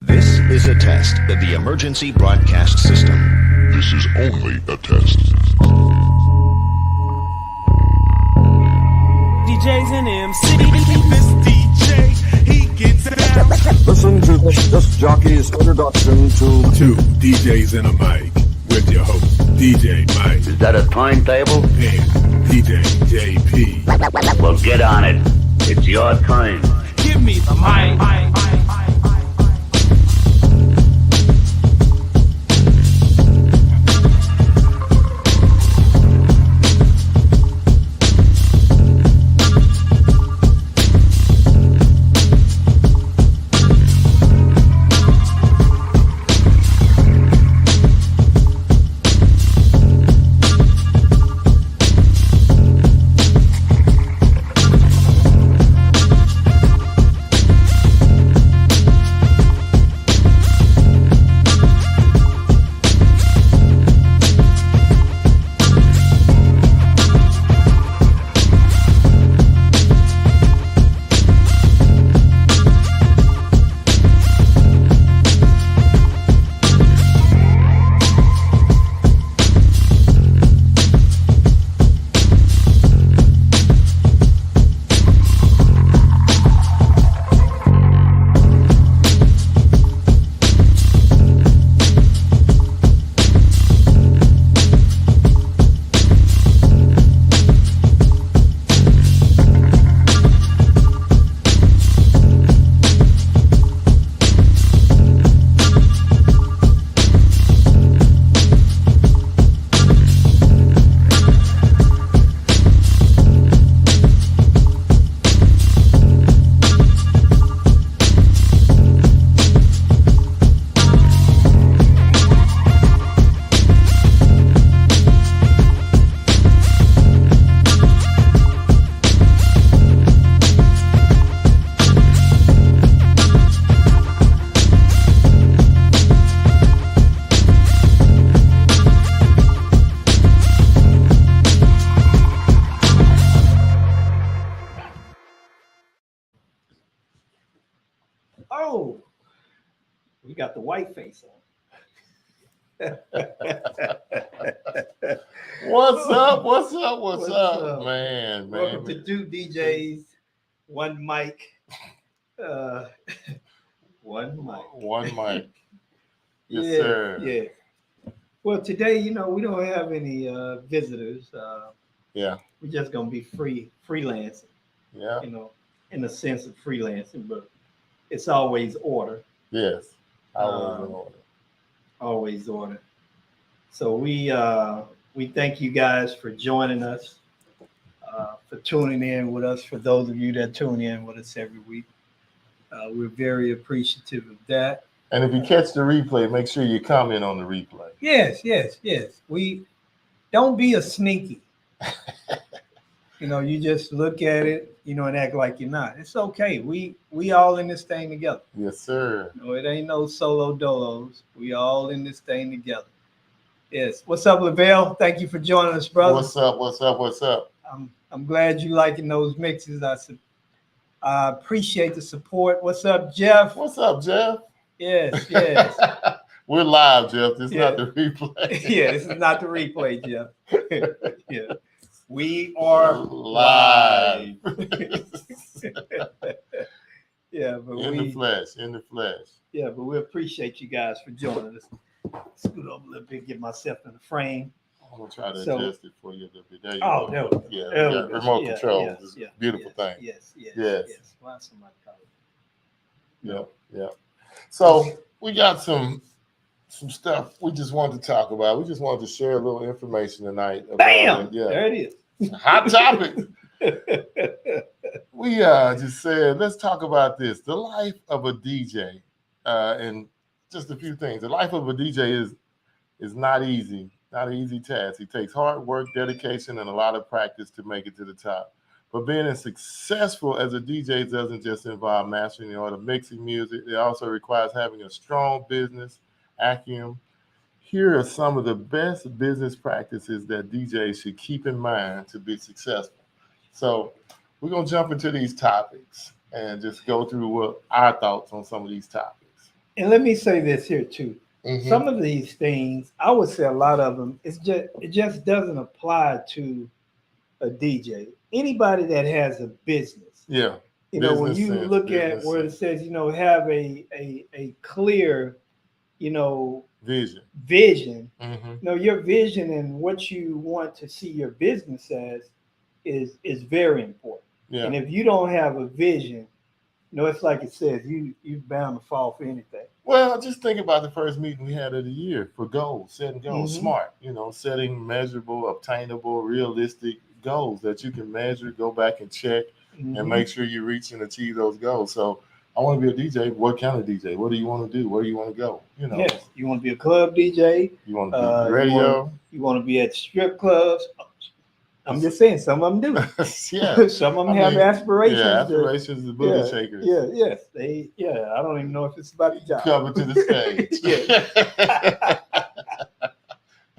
This is a test of the emergency broadcast system. This is only a test. DJs and MC. This DJ, he gets down. Listen to this jockey's introduction to Two DJs and a mic with your host, DJ Mike Is that a timetable? and DJ JP. Well, get on it. It's your time. Give me the mic. Oh, we got the white face on. What's up? What's What's up? Man, Welcome to two DJs, one mic. One mic. One mic. Yes, Yeah, sir. yeah. Well, today, we don't have any visitors. Yeah. We're just gonna be freelancing, Yeah. In the sense of freelancing, but it's always order. Yes. I was in order. Always order. So we thank you guys for joining us, for tuning in with us. For those of you that tune in with us every week, we're very appreciative of that. And if you catch the replay, make sure you comment on the replay. Yes. We don't be a sneaky. You just look at it, and act like you're not. It's okay. We all in this thing together. Yes, sir. It ain't no solo dolos. We all in this thing together. Yes. What's up, Lavelle? Thank you for joining us, brother. What's up? I'm glad you liking those mixes. I appreciate the support. What's up, Jeff? What's up, Jeff? Yes. We're live, Jeff. This is Yeah. not the replay. Yeah, this is not the replay, Jeff. Yeah. We are Live. Yeah, but In the flesh. Yeah, but we appreciate you guys for joining us. Scoot over a little bit, get myself in the frame. I'm gonna try to So- adjust it for you a little bit. There you Oh, go. there we go. Yeah, There we we got go. remote Yeah, control. yes, It's yeah, a beautiful yes, thing. Yes. Why somebody call it? Yep. So we got some stuff we just wanted to talk about. We just wanted to share a little information tonight. About Bam! it. Yeah. There it is. Hot topic. We just said, let's talk about this. The life of a DJ, and just a few things. The life of a DJ is not easy, not an easy task. It takes hard work, dedication, and a lot of practice to make it to the top. But being as successful as a DJ doesn't just involve mastering the art of mixing music. It also requires having a strong business acumen. Here are some of the best business practices that DJs should keep in mind to be successful. So we're going to jump into these topics and just go through what our thoughts on some of these topics. And let me say this here too. Mhm. Some of these things, I would say a lot of them, it just doesn't apply to a DJ. Anybody that has a business, Yeah. when Business you sense. look at Business where it sense. says, have a clear, you know, Vision. vision. Hmm. Your vision and what you want to see your business as is very important. Yeah. And if you don't have a vision, it's like it says, you bound to fall for anything. Well, just think about the first meeting we had of the year for goals, setting goals, Hmm. smart, setting measurable, obtainable, realistic goals that you can measure, go back and check, and Hmm. make sure you reach and achieve those goals. So I want to be a DJ. What kind of DJ? What do you want to do? Where do you want to go? Yes, you want to be a club DJ. You want to be You want radio? you want to be at strip clubs. I'm just saying, some of them Yeah. do. Some of them have aspirations. Yeah, aspirations is booty Yeah, shakers. yes. I don't even know if it's about the job. Coming to the stage. Yeah.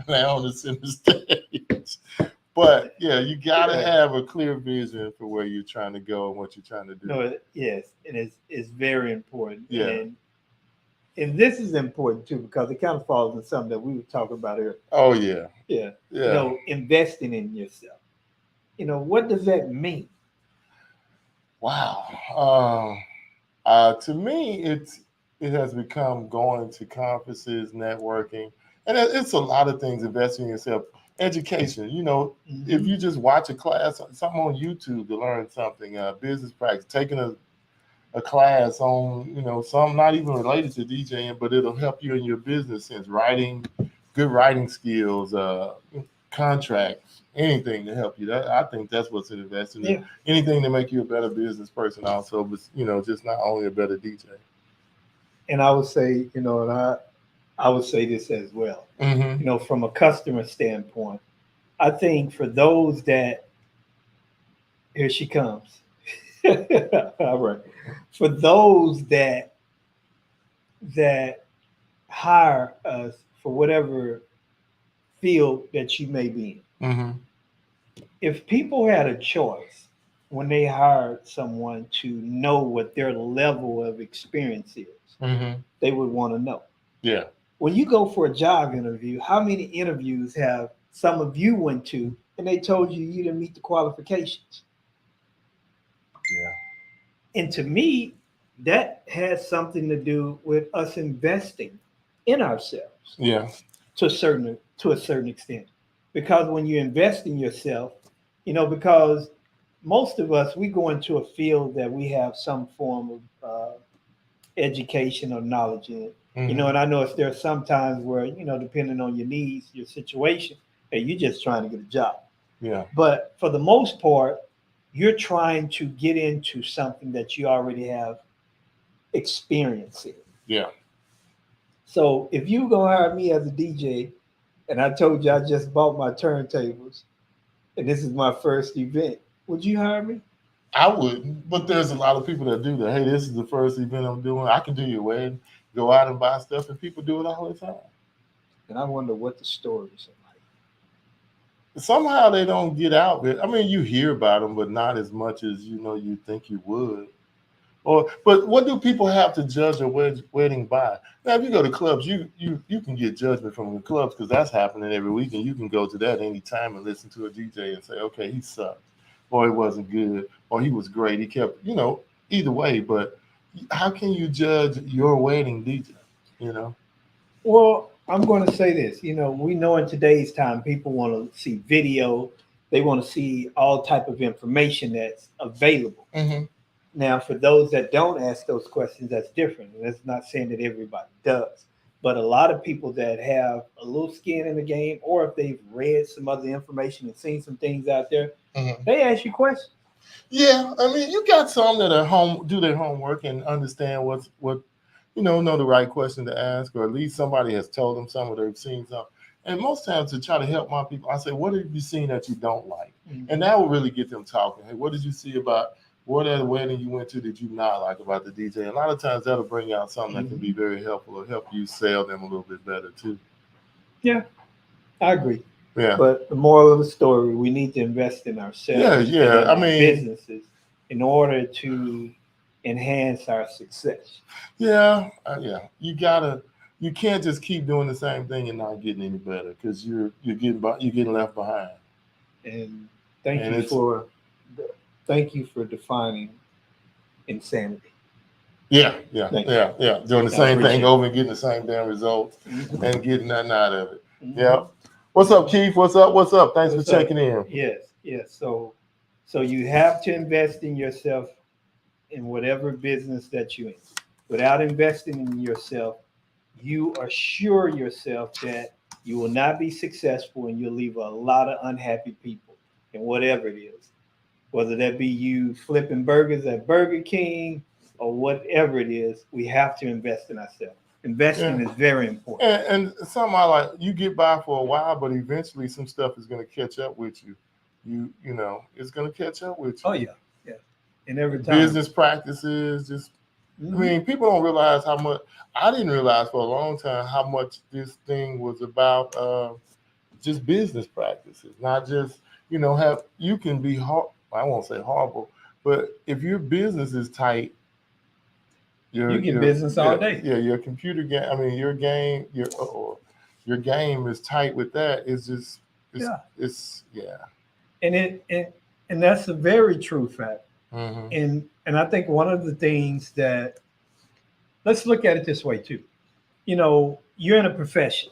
Now on the center stage. But yeah, you gotta Yeah. have a clear vision for where you're trying to go and what you're trying to do. No, yes, and it's very important. Yeah. And this is important too because it kind of falls in something that we were talking about earlier. Oh yeah. Yeah. Yeah. Investing in yourself. What does that mean? Wow. To me, it has become going to conferences, networking, and it's a lot of things. Investing in yourself, education. If you just watch a class, something on YouTube to learn something, business practice, taking a class on, some not even related to DJing, but it'll help you in your business sense, writing, good writing skills, contracts, anything to help you. I think that's what's investing in. Yeah. Anything to make you a better business person also, but just not only a better DJ. And I would say, and I would say this as well. Mm-hmm. From a customer standpoint, I think for those that, here she comes. All right. For those that hire us for whatever field that you may be in, Mm-hmm. if people had a choice when they hired someone to know what their level of experience is, Mm-hmm. they would want to know. Yeah. When you go for a job interview, how many interviews have some of you went to and they told you didn't meet the qualifications? Yeah. And to me, that has something to do with us investing in ourselves. Yeah. To a certain extent. Because when you invest in yourself, because most of us, we go into a field that we have some form of education or knowledge in it. Mm-hmm. And I know there are some times where, depending on your needs, your situation, hey, you're just trying to get a job. Yeah. But for the most part, you're trying to get into something that you already have experience in. Yeah. So if you gonna hire me as a DJ, and I told you I just bought my turntables, and this is my first event, would you hire me? I wouldn't, but there's a lot of people that do that. Hey, this is the first event I'm doing. I can do your wedding, go out and buy stuff, and people do it all the time. And I wonder what the stories are like. Somehow they don't get out there. I mean, you hear about them, but not as much as you think you would. But what do people have to judge a wedding by? Now, if you go to clubs, you can get judgment from the clubs because that's happening every week, and you can go to that anytime and listen to a DJ and say, okay, he sucked, or he wasn't good, or he was great. He kept, either way. But how can you judge your wedding DJ? Well, I'm going to say this. We know in today's time, people want to see video. They want to see all type of information that's available. Mm-hmm. Now, for those that don't ask those questions, that's different. And that's not saying that everybody does. But a lot of people that have a little skin in the game, or if they've read some other information and seen some things out there, Mm-hmm. they ask you questions. Yeah, I mean, you got some that are home, do their homework and understand what know the right question to ask, or at least somebody has told them something, or they've seen something. And most times to try to help my people, I say, what have you seen that you don't like? Mm-hmm. And that will really get them talking. Hey, what did you see about what at a wedding you went to did you not like about the DJ? And a lot of times that'll bring out something that can be very helpful or help you sell them a little bit better too. Yeah, I agree. Yeah. But the moral of the story, we need to invest in ourselves. Yeah. And in our businesses in order to enhance our success. Yeah. You can't just keep doing the same thing and not getting any better because you're getting left behind. And thank And you for defining insanity. Yeah. Thank Doing the I same appreciate thing it. over and getting the same damn results Mhm. and getting nothing out of it. Mhm. Yeah. What's up, Keith? What's up? Thanks What's for up? checking in. Yes. So you have to invest in yourself in whatever business that you're in. Without investing in yourself, you assure yourself that you will not be successful and you'll leave a lot of unhappy people in whatever it is. Whether that be you flipping burgers at Burger King or whatever it is, we have to invest in ourselves. Investing is very important. And something I like, you get by for a while, but eventually some stuff is going to catch up with you. You know, it's going to catch up with you. Oh yeah. And every time Business practices, just I mean, people don't realize how much. I didn't realize for a long time how much this thing was about. Just business practices, not just you can be I won't say horrible, but if your business is tight, you get business all day. Yeah, your computer game. I mean, your game, your game is tight with that. It's And that's a very true fact. Mm-hmm. And I think one of the things that, let's look at it this way too. You're in a profession,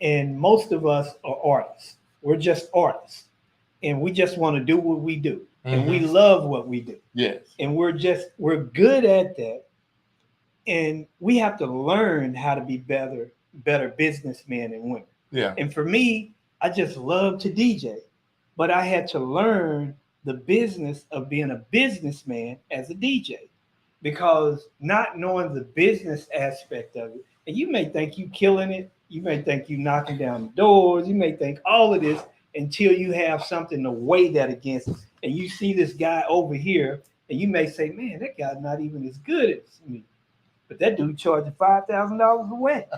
and most of us are artists. We're just artists, and we just want to do what we do, and we love what we do. Yes, and we're good at that, and we have to learn how to be better businessmen and women. Yeah. And for me, I just love to DJ, but I had to learn the business of being a businessman as a DJ, because not knowing the business aspect of it, and you may think you killing it, you may think you knocking down the doors, you may think all of this until you have something to weigh that against, and you see this guy over here, and you may say, man, that guy's not even as good as me, but that dude charging $5,000 a wedding.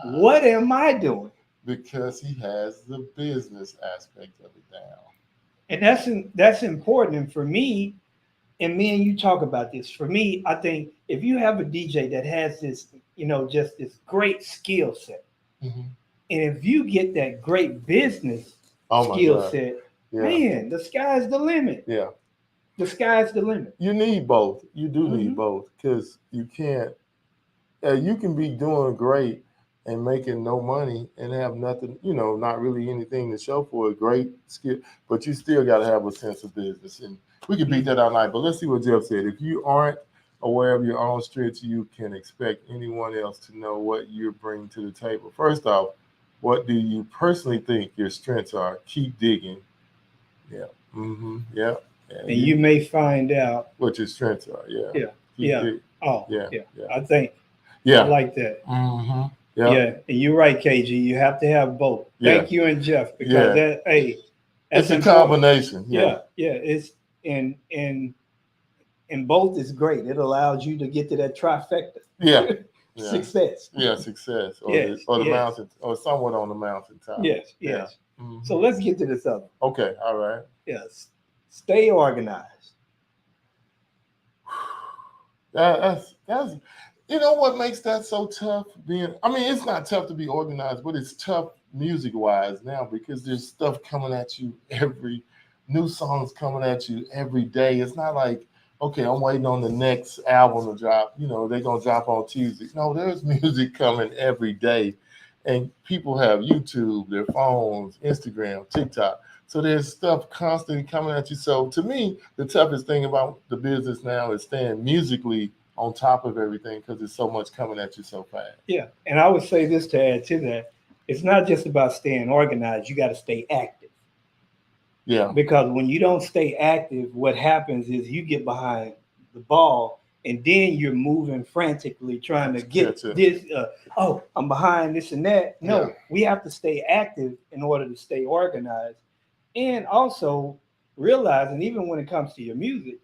What am I doing? Because he has the business aspect of it down. And that's important. And for me, and me and you talk about this, for me, I think if you have a DJ that has this, just this great skill set, and if you get that great business skill set, man, the sky's the limit. Yeah. The sky's the limit. You need both. You do need both, because you can't, you can be doing great and making no money and have nothing, not really anything to show for a great skill, but you still got to have a sense of business. And we can beat that all night, but let's see what Jeff said. If you aren't aware of your own strengths, you can expect anyone else to know what you're bringing to the table. First off, what do you personally think your strengths are? Keep digging. Yeah. Mm-hmm. Yeah. And you may find out what your strengths are. Yeah. Yeah. Yeah. Digging. Oh, Yeah. I think. Yeah. I like that. Mm-hmm. Yeah. And you're right, KG. You have to have both. Thank you and Jeff, because that's it's a important. combination. Yeah. It's and both is great. It allows you to get to that trifecta. Yeah. Success. Yeah, success. Or the mountain, or somewhat on the mountaintop. Yes. Mm-hmm. So let's get to this other. Okay, all right. Yes. Stay organized. That's what makes that so tough. It's not tough to be organized, but it's tough music wise now, because there's stuff coming at you new songs coming at you every day. It's not like, okay, I'm waiting on the next album to drop. They're gonna drop on Tuesday. No, there's music coming every day, and people have YouTube, their phones, Instagram, TikTok. So there's stuff constantly coming at you. So to me, the toughest thing about the business now is staying musically on top of everything, because there's so much coming at you so fast. Yeah, and I would say this to add to that: it's not just about staying organized. You got to stay active. Yeah. Because when you don't stay active, what happens is you get behind the ball, and then you're moving frantically trying to get this. I'm behind this and that. No, we have to stay active in order to stay organized, and also realizing, even when it comes to your music,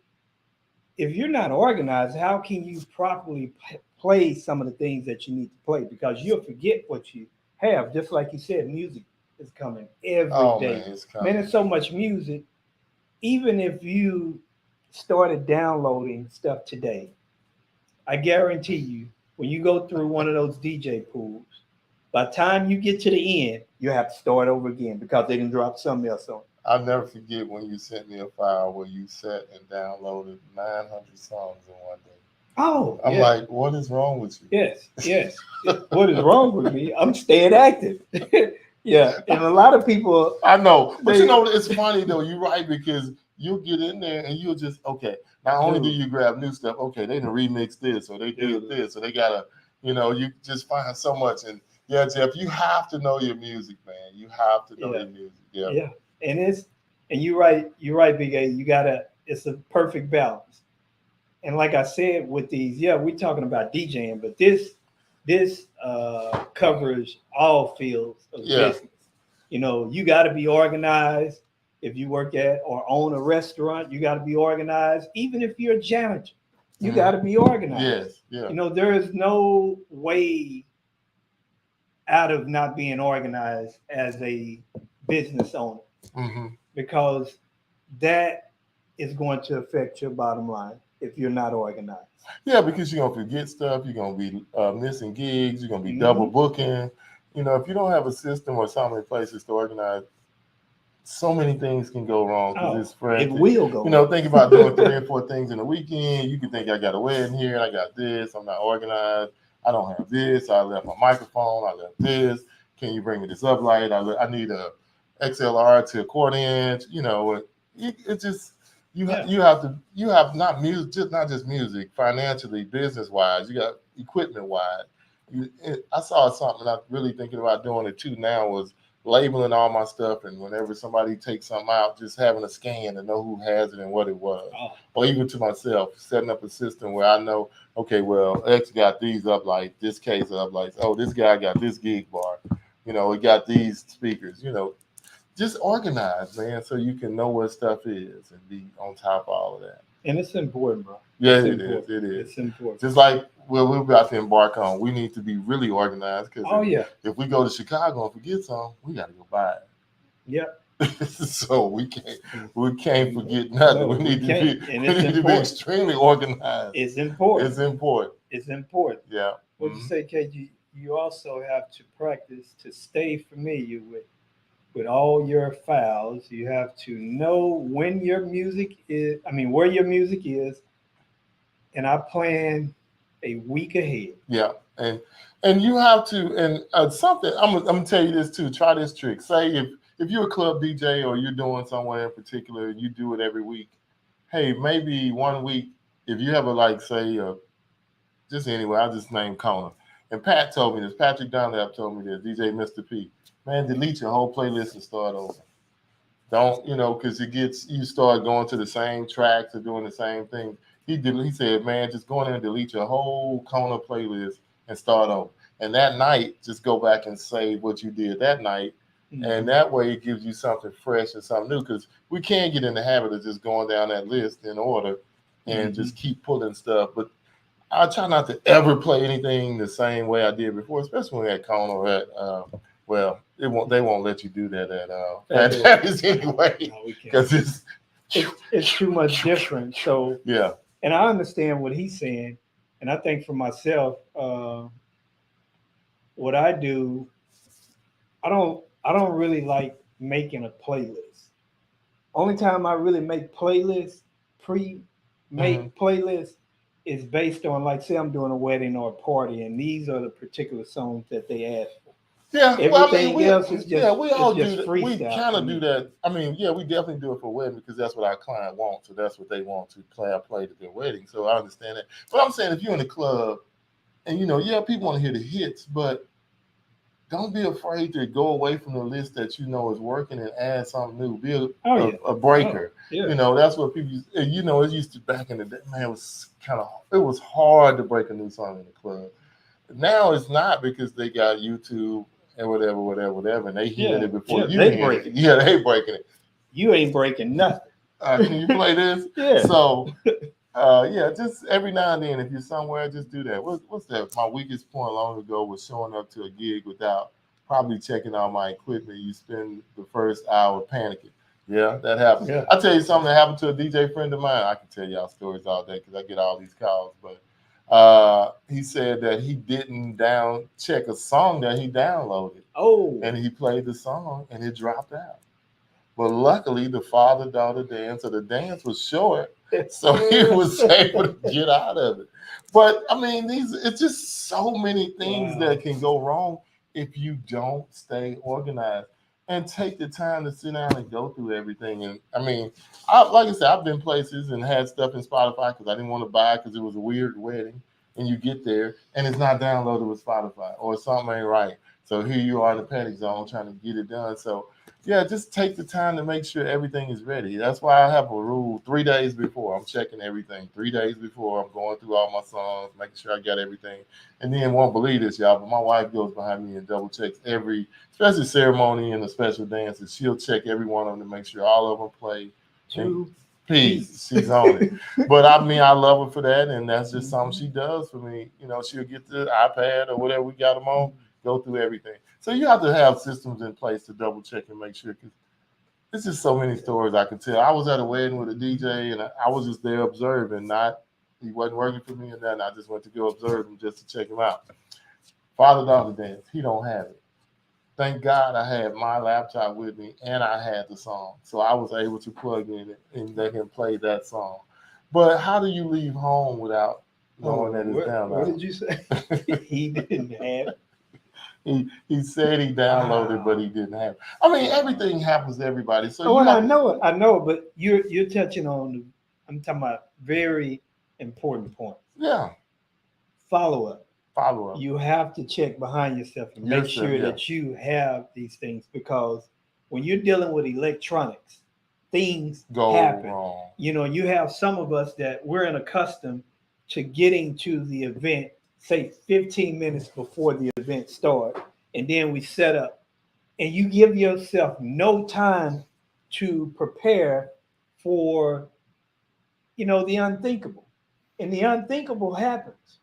if you're not organized, how can you properly play some of the things that you need to play? Because you'll forget what you have. Just like you said, music is coming every day. Man, there's so much music. Even if you started downloading stuff today, I guarantee you, when you go through one of those DJ pools, by the time you get to the end, you have to start over again because they didn't drop something else on. I'll never forget when you sent me a file where you sat and downloaded 900 songs in one day. Oh, I'm yeah. like, what is wrong with you? Yes. What is wrong with me? I'm staying active. Yeah, and a lot of people. I know, but They- it's funny though. You're right, because you'll get in there and you'll just, okay, not only do you grab new stuff, okay, they done remix this or they did this or they gotta, you just find so much. And yeah, Jeff, you have to know your music, man. You have to know your music. Yeah. And you're right, Big A. It's a perfect balance. And like I said, with these, we're talking about DJing, but this covers all fields of business. You got to be organized. If you work at or own a restaurant, you got to be organized. Even if you're a janitor, you got to be organized. Yes, yeah. There is no way out of not being organized as a business owner, because that is going to affect your bottom line if you're not organized. Yeah, because you're gonna forget stuff. You're gonna be missing gigs. You're gonna be double booking. If you don't have a system or so many places to organize, so many things can go wrong because it's frantic. It will go. Think about doing 3 or 4 things in a weekend. You can think, I got a wedding here, I got this, I'm not organized, I don't have this, I left my microphone, I left this. Can you bring me this uplight? I need a XLR to accordion. It just you have not music, not just music, financially, business wise. You got equipment wise. I saw something I'm really thinking about doing it too now, was labeling all my stuff, and whenever somebody takes something out, just having a scan to know who has it and what it was. Or even to myself, setting up a system where I know, okay, well, X got these uplights, this case of uplights. Oh, this guy got this gig bar. It got these speakers. Just organize, man, so you can know what stuff is and be on top of all of that. And it's important, bro. Yeah, It is. It's important. Just like we're about to embark on, we need to be really organized, because if we go to Chicago and forget something, we got to go buy it. Yep. So we can't forget nothing. No, we need to be extremely organized. It's important. It's important. Yeah. What you say, KG? You also have to practice to stay familiar with all your files. You have to know when your music is. Where your music is, and I plan a week ahead. Yeah, and you have to, and something. I'm gonna tell you this too. Try this trick. Say if you're a club DJ or you're doing somewhere in particular, and you do it every week. Hey, maybe one week, if you have just anyway, I just named Kona. And Pat told me this. Patrick Dunlap told me this. DJ Mr. P. Man, delete your whole playlist and start over. Don't, because you start going to the same tracks or doing the same thing. He said, man, just go in there and delete your whole Kona playlist and start over. And that night, just go back and save what you did that night. And that way it gives you something fresh and something new, because we can't get in the habit of just going down that list in order and just keep pulling stuff. But I try not to ever play anything the same way I did before, especially when at Kona or at they won't let you do that at is anyway, because it's too much different. So yeah, and I understand what he's saying, and I think for myself, what I do, I don't really like making a playlist. Only time I really make playlists, playlists, is based on, like, say I'm doing a wedding or a party, and these are the particular songs that they ask for. Yeah, everything else is just we all do that. Freestyle. We kind of do that. We definitely do it for wedding, because that's what our client wants. So that's what they want to play at their wedding. So I understand that. But I'm saying, if you're in the club and people want to hear the hits, but don't be afraid to go away from the list that is working and add something new. Be a breaker. That's what people use. It used to, back in the day, man, it was hard to break a new song in the club. Now it's not, because they got YouTube and whatever, and they hear it before you hear it. Yeah, they breaking it. You ain't breaking nothing. Can you play this? Yeah. So, just every now and then, if you're somewhere, just do that. What's that? My weakest point long ago was showing up to a gig without probably checking out my equipment. You spend the first hour panicking. Yeah, that happened. Yeah. I'll tell you something that happened to a DJ friend of mine. I can tell y'all stories all day because I get all these calls. But he said that he didn't check a song that he downloaded. Oh. And he played the song and it dropped out. But luckily, the father-daughter dance, or the dance was short, so he was able to get out of it. But I mean, it's just so many things that can go wrong if you don't stay organized and take the time to sit down and go through everything. And I mean, like I said, I've been places and had stuff in Spotify because I didn't want to buy it because it was a weird wedding. And you get there and it's not downloaded with Spotify or something ain't right. So here you are in the panic zone trying to get it done. So yeah, just take the time to make sure everything is ready. That's why I have a rule 3 days before. I'm checking everything 3 days before. I'm going through all my songs, making sure I got everything. And then won't believe this, y'all, but my wife goes behind me and double checks every, especially ceremony and the special dances. She'll check every one of them to make sure all of them play. Peace. She's on it. But I mean, I love her for that. And that's just something she does for me. You know, she'll get the iPad or whatever we got them on, go through everything. So you have to have systems in place to double check and make sure. Because there's just so many stories I can tell. I was at a wedding with a DJ and I was just there observing. He wasn't working for me or nothing. I just went to go observe him just to check him out. Father-daughter dance. He don't have it. Thank God I had my laptop with me and I had the song. So I was able to plug in and let him play that song. But how do you leave home without knowing that it's downloaded? What did you say? He didn't have it. He said he downloaded, but he didn't have it. I mean, everything happens to everybody. So I know it, but you're touching on, I'm talking about very important point. Yeah. Follow up. Follow up. You have to check behind yourself and make sure that you have these things, because when you're dealing with electronics, things happen. Wrong. You know, you have some of us that we're accustomed to getting to the event, say 15 minutes before the event starts, and then we set up, and you give yourself no time to prepare for, the unthinkable, and the unthinkable happens.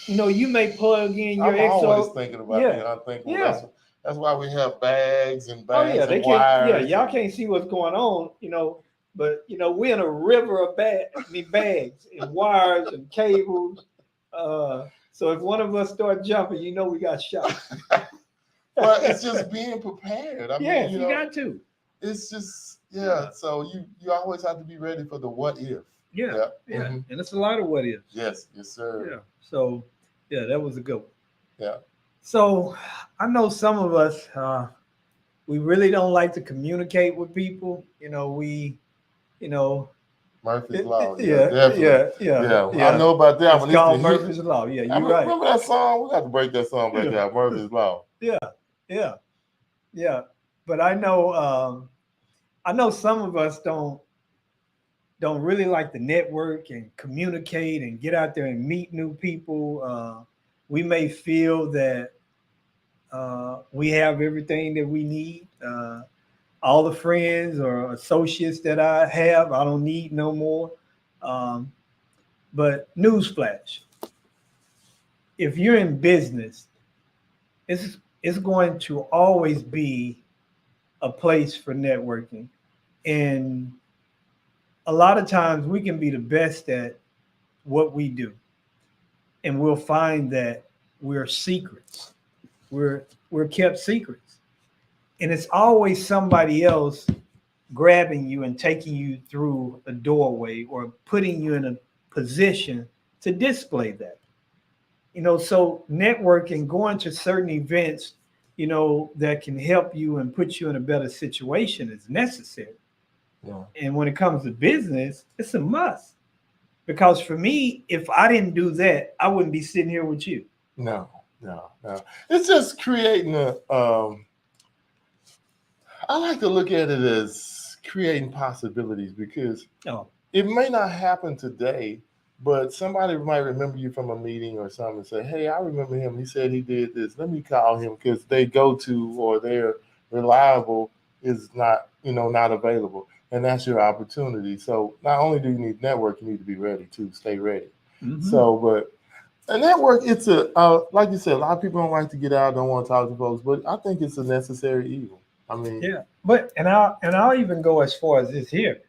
You may plug in your I'm always always thinking about the unthinkable. Yeah. That's why we have bags and wires. Yeah, y'all can't see what's going on, but we're in a river of bags and wires and cables. So if one of us start jumping, we got shot. Well, it's just being prepared. I mean, you got to. It's just So you always have to be ready for the what if. Yeah. Mm-hmm. And it's a lot of what ifs. Yes, sir. Yeah. So that was a good one. Yeah. So I know some of us, we really don't like to communicate with people. Murphy's Law. Yeah. I know about that one. It's called Murphy's Law. Yeah, you're right. Remember that song? We got to break that song back out. Murphy's Law. Yeah. But I know some of us don't really like to network and communicate and get out there and meet new people. We may feel that we have everything that we need. All the friends or associates that I have, I don't need no more. But newsflash, if you're in business, it's going to always be a place for networking. And a lot of times we can be the best at what we do. And we'll find that we're secrets. We're kept secrets. And it's always somebody else grabbing you and taking you through a doorway or putting you in a position to display that. So networking, going to certain events, that can help you and put you in a better situation is necessary. Yeah. And when it comes to business, it's a must. Because for me, if I didn't do that, I wouldn't be sitting here with you. No. It's just creating I like to look at it as creating possibilities, because it may not happen today, but somebody might remember you from a meeting or something and say, hey, I remember him. He said he did this. Let me call him, because they go to or they're reliable is not available. And that's your opportunity. So not only do you need network, you need to be ready to stay ready. Mm-hmm. So, but a network, it's like you said, a lot of people don't like to get out, don't want to talk to folks, but I think it's a necessary evil. I mean, Yeah, but I'll even go as far as this here.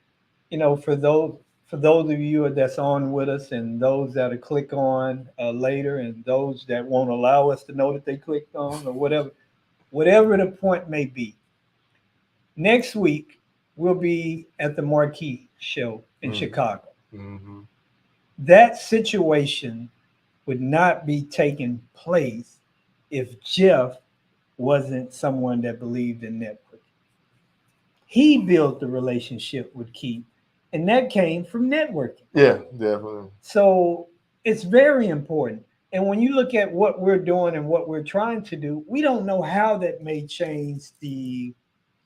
For those of you that's on with us, and those that'll click on later, and those that won't allow us to know that they clicked on, or whatever the point may be. Next week we'll be at the Marquee Show in Chicago. mm-hmm. That situation would not be taking place if Jeff wasn't someone that believed in networking. He built the relationship with Keith, and that came from networking. Yeah, definitely. So it's very important. And when you look at what we're doing and what we're trying to do, we don't know how that may change the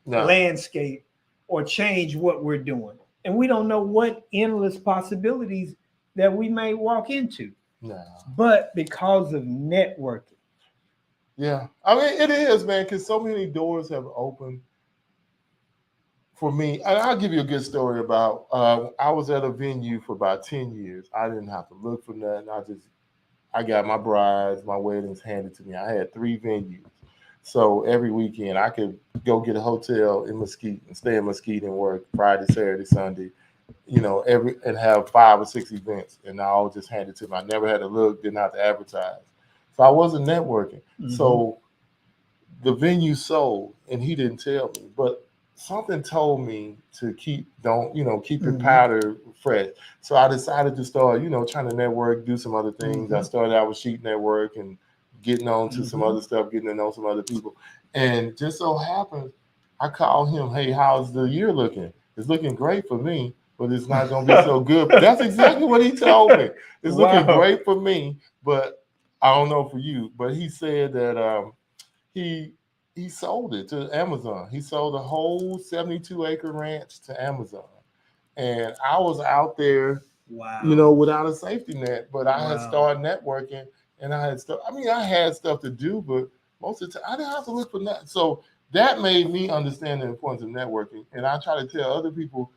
landscape or change what we're doing. And we don't know what endless possibilities that we may walk into. No. But because of networking. Yeah. I mean, it is, man, because so many doors have opened for me. And I'll give you a good story about, I was at a venue for about 10 years. I didn't have to look for nothing. I got my brides, my weddings handed to me. I had 3 venues. So every weekend I could go get a hotel in Mesquite and stay in Mesquite and work Friday, Saturday, Sunday, and have 5 or 6 events, and I all just handed to me. I never had to look, didn't have to advertise. So I wasn't networking. Mm-hmm. So the venue sold, and he didn't tell me, but something told me to keep your powder fresh. So I decided to start, trying to network, do some other things. Mm-hmm. I started out with Sheet Network and getting on to some other stuff, getting to know some other people. And just so happened, I called him, hey, how's the year looking? It's looking great for me, but it's not going to be so good. That's exactly what he told me. It's looking great for me, but I don't know for you. But he said that he sold it to Amazon. He sold the whole 72-acre ranch to Amazon. And I was out there, without a safety net, but I had started networking. And I had stuff. I had stuff to do, but most of the time I didn't have to look for nothing. So that made me understand the importance of networking. And I try to tell other people,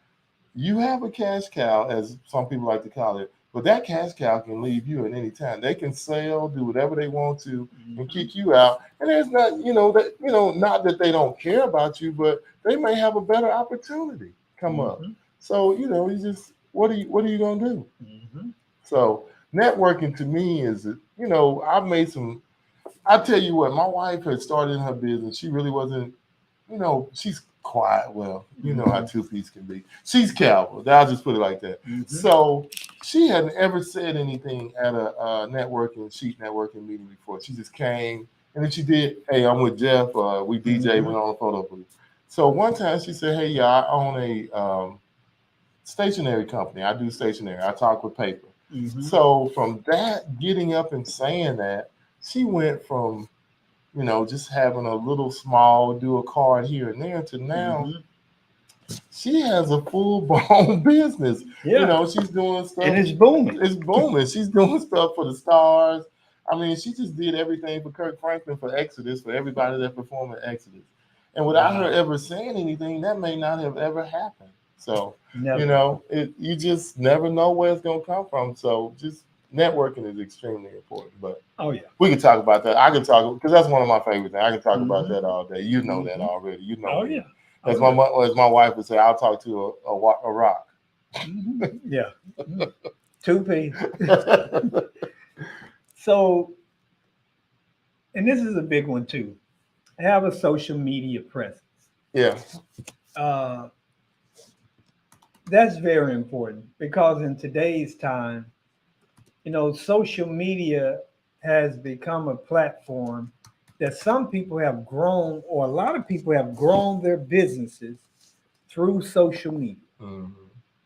you have a cash cow, as some people like to call it, but that cash cow can leave you at any time. They can sell, do whatever they want to, and kick you out. And there's not, not that they don't care about you, but they may have a better opportunity come up. So you just what are you gonna do? So networking to me is, I've made some. I tell you what, my wife had started in her business. She really wasn't, she's quiet. Well, you know how two-piece can be. She's cowboy. I'll just put it like that. So she hadn't ever said anything at a Sheet networking meeting before. She just came, and then she did, hey, I'm with Jeff. We DJ, went on a photo booth. So one time she said, hey, y'all, I own a stationery company. I do stationery. I talk with paper. So from that, getting up and saying that, she went from, just having a little small, do a card here and there, to now she has a full-blown business. Yeah. She's doing stuff. And it's booming. It's booming. She's doing stuff for the stars. She just did everything for Kirk Franklin, for Exodus, for everybody that performed at Exodus. And without her ever saying anything, that may not have ever happened. So, you just never know where it's going to come from. So just networking is extremely important. But we can talk about that. I can talk, because that's one of my favorite things. I can talk about that all day. You know that already. As my wife would say, I'll talk to a rock. Yeah. 2P. So, and this is a big one too. Have a social media presence. Yeah. That's very important, because in today's time, social media has become a platform that some people have grown, or a lot of people have grown their businesses through social media.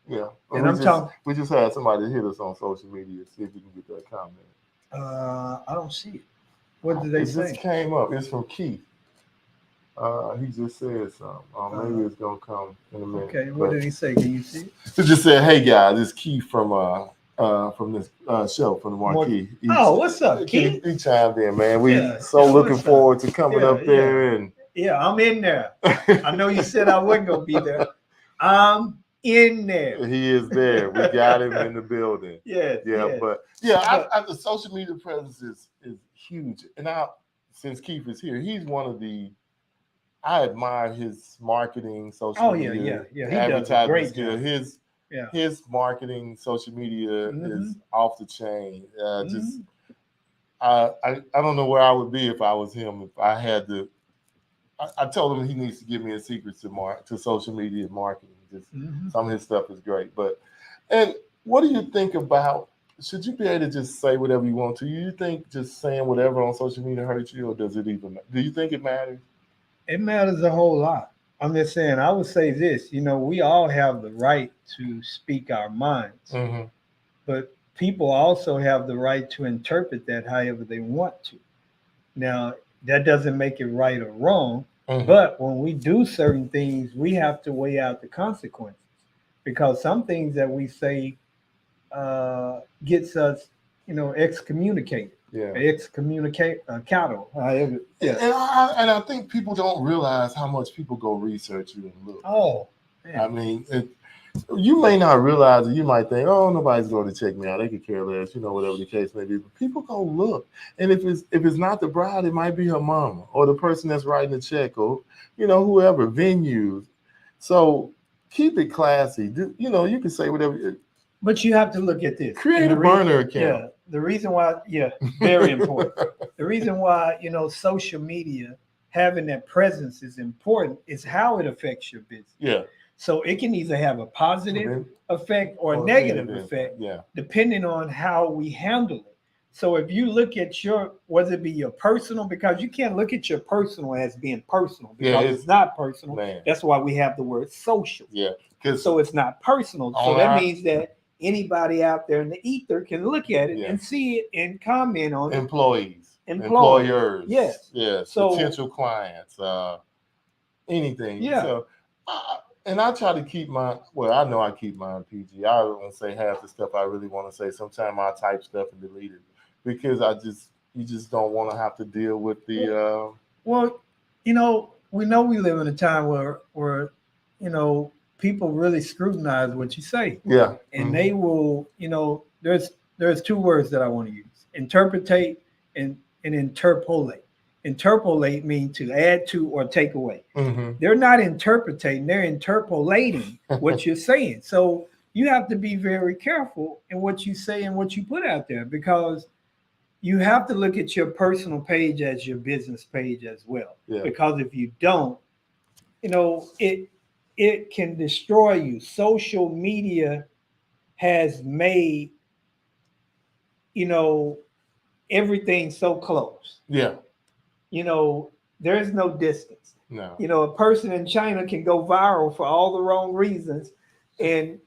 Yeah. And we just had somebody hit us on social media. See if we can get that comment. I don't see it. What did they say? It just came up. It's from Keith. He just said something. Maybe it's gonna come in a minute. Okay, what did he say? Can you see it? He just said, "Hey guys, it's Keith from this show, from the Marquee." What's up, Keith? He chimed in, man. We looking forward to coming up there. And I'm in there. I know you said I wasn't gonna be there. I'm in there. He is there. We got him in the building. But the social media presence is huge. And now, since Keith is here, he's one of the I admire his marketing, social Oh yeah, media, yeah. He does a advertising great skill. job. His marketing, social media is off the chain. Just I don't know where I would be if I was him. If I had to, I told him he needs to give me a secret to social media marketing. Just some of his stuff is great. And what do you think about? Should you be able to just say whatever you want to? Do you think just saying whatever on social media hurts you, or does it even? Do you think it matters? It matters a whole lot. I'm just saying, I would say this, we all have the right to speak our minds, but people also have the right to interpret that however they want to. Now, that doesn't make it right or wrong, but when we do certain things, we have to weigh out the consequences, because some things that we say gets us, excommunicated. Yeah. Excommunicate cattle. Yeah. And I think people don't realize how much people go research you and look. Oh, man. I mean, you may not realize it. You might think, oh, nobody's going to check me out. They could care less, whatever the case may be. But people go look. And if it's not the bride, it might be her mama or the person that's writing the check or, whoever, venues. So keep it classy. You can say whatever. But you have to look at this. Create a burner account. Yeah. The reason why, very important. The reason why, social media, having that presence is important is how it affects your business. Yeah. So it can either have a positive effect or a negative effect, depending on how we handle it. So if you look at whether it be your personal, because you can't look at your personal as being personal, because it's not personal. Man. That's why we have the word social. Yeah. So it's not personal. So that means that anybody out there in the ether can look at it and see it and comment on it. Employers. Yes. So, potential clients, anything. Yeah. So, and I try to keep I know I keep mine PG. I don't say half the stuff I really want to say. Sometimes I type stuff and delete it because you just don't want to have to deal with the. Well, we know we live in a time where people really scrutinize what you say. Yeah. And they will, there's two words that I want to use: interpretate and interpolate. Interpolate means to add to or take away. They're not interpreting, they're interpolating what you're saying. So you have to be very careful in what you say and what you put out there, because you have to look at your personal page as your business page as well. Yeah. Because if you don't, it can destroy you. Social media has made, everything so close. Yeah. There's no distance. No. A person in China can go viral for all the wrong reasons and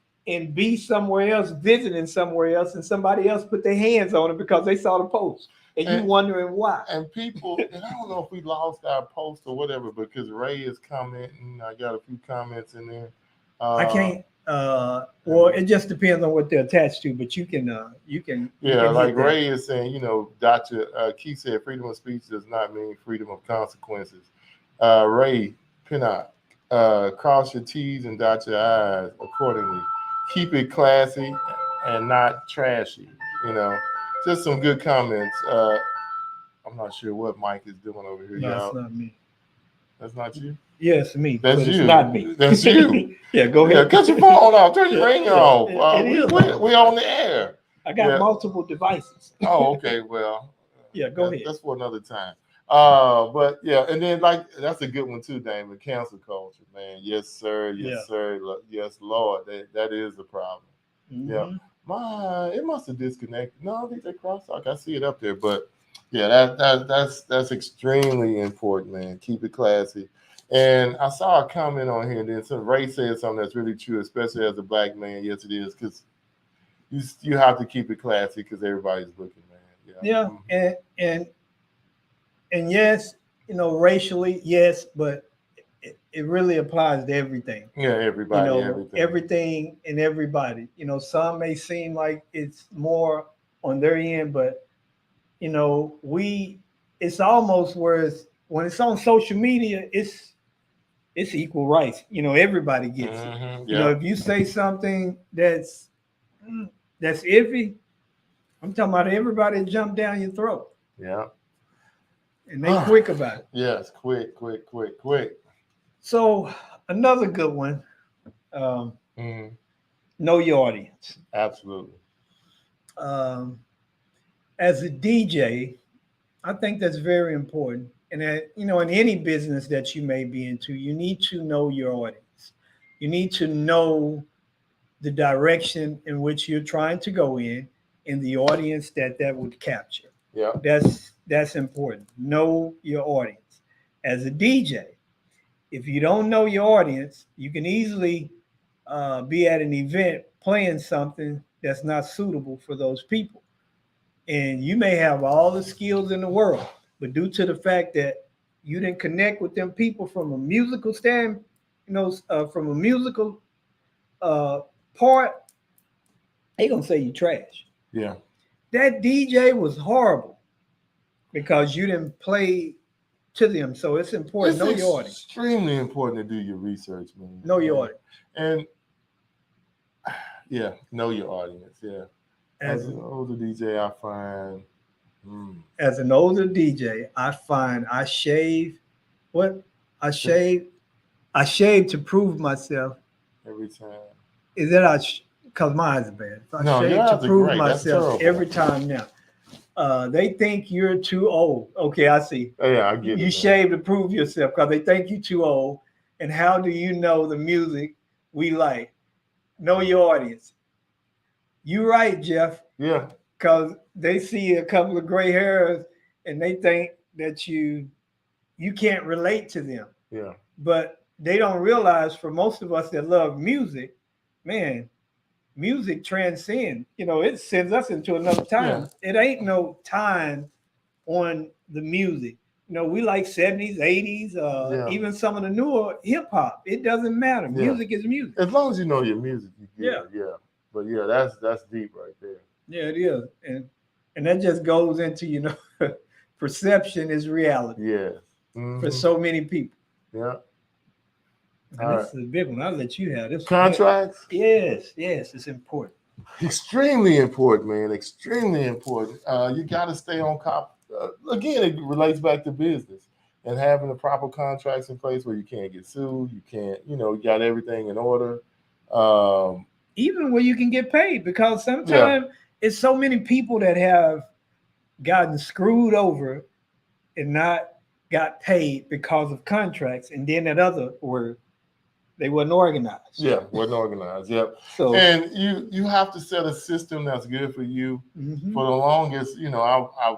be somewhere else, visiting somewhere else, and somebody else put their hands on it because they saw the post. And you wondering why. And people, and I don't know if we lost our post or whatever, because Ray is commenting. I got a few comments in there. I can't. Well, it just depends on what they're attached to, but you can. Yeah, like Ray is saying, Dr. Keith said, freedom of speech does not mean freedom of consequences. Ray Pinnock, cross your T's and dot your I's accordingly. Keep it classy and not trashy. Just some good comments. I'm not sure what Mike is doing over here. No, y'all. That's not me. That's not you? Yes, me. That's you. It's not me. That's you. Yeah, go ahead. Yeah, cut your phone off. Turn your ringer off. We're on the air. I got multiple devices. Oh, okay. Well, yeah, go ahead. That's for another time. But yeah, and then that's a good one too, Damon. Cancel culture, man. Yes, sir. Yes, sir. Yes, Lord. That is a problem. Yeah. It must have disconnected. No, I think they crosstalk. I see it up there, but yeah, that's extremely important, man. Keep it classy. And I saw a comment on here, and then some Ray said something that's really true, especially as a black man. Yes, it is, because you have to keep it classy because everybody's looking, man. Yeah. And yes, racially, yes, but it really applies to everything. Yeah, everybody, everything and everybody. Some may seem like it's more on their end, but it's almost when it's on social media, it's equal rights. Everybody gets it. If you say something that's iffy, I'm talking about everybody jump down your throat. Yeah. And they quick about it. Yes, quick. So another good one. Um, Mhm. know your audience. Absolutely. Um, as a DJ, I think that's very important. And that, in any business that you may be into, you need to know your audience. You need to know the direction in which you're trying to go in and the audience that would capture. Yeah. That's important. Know your audience. As a DJ, if you don't know your audience, you can easily be at an event playing something that's not suitable for those people. And you may have all the skills in the world, but due to the fact that you didn't connect with them people from a musical from a musical uh, part, they gonna say you trash. Yeah. That DJ was horrible because you didn't play to them. So it's important. It's Know your audience. extremely important to do your research, man. Know your audience. And yeah, know your audience. Yeah. As As, an older DJ, I find as an older DJ, I find I shave. What? I shave. I shave to prove myself. every time. Is that because my eyes are bad. So I No, your shave to eyes are prove great. That's myself terrible. every time now. They think you're too old. Okay, I see. Oh, yeah, I get it. You man. shave to prove yourself because they think you're too old. And how do you know the music we like? Know your audience. You're right, Jeff, Yeah. because they see a couple of gray hairs and they think that you can't relate to them. Yeah. But they don't realize for most of us that love music, man, music transcends. It sends us into another time. It ain't no time on the music. We like 70s, 80s, even some of the newer hip hop. It doesn't matter. Yeah. Music is music. As long as you know your music, you get Yeah. it. Yeah. But yeah, that's deep right there. Yeah, it is. And that just goes into, perception is reality Yes. for so many people. Yeah. And this is a big one. I'll let you have this. Contracts? Yes, it's important. Extremely important, man. Extremely important. You got to stay on top. Again, it relates back to business and having the proper contracts in place where you can't get sued. You can't, you got everything in order. Even where you can get paid, because sometimes it's so many people that have gotten screwed over and not got paid because of contracts. And then that other word, they wasn't organized. Yeah, wasn't organized. Yep. So and you have to set a system that's good for you. Mhm. For the longest, I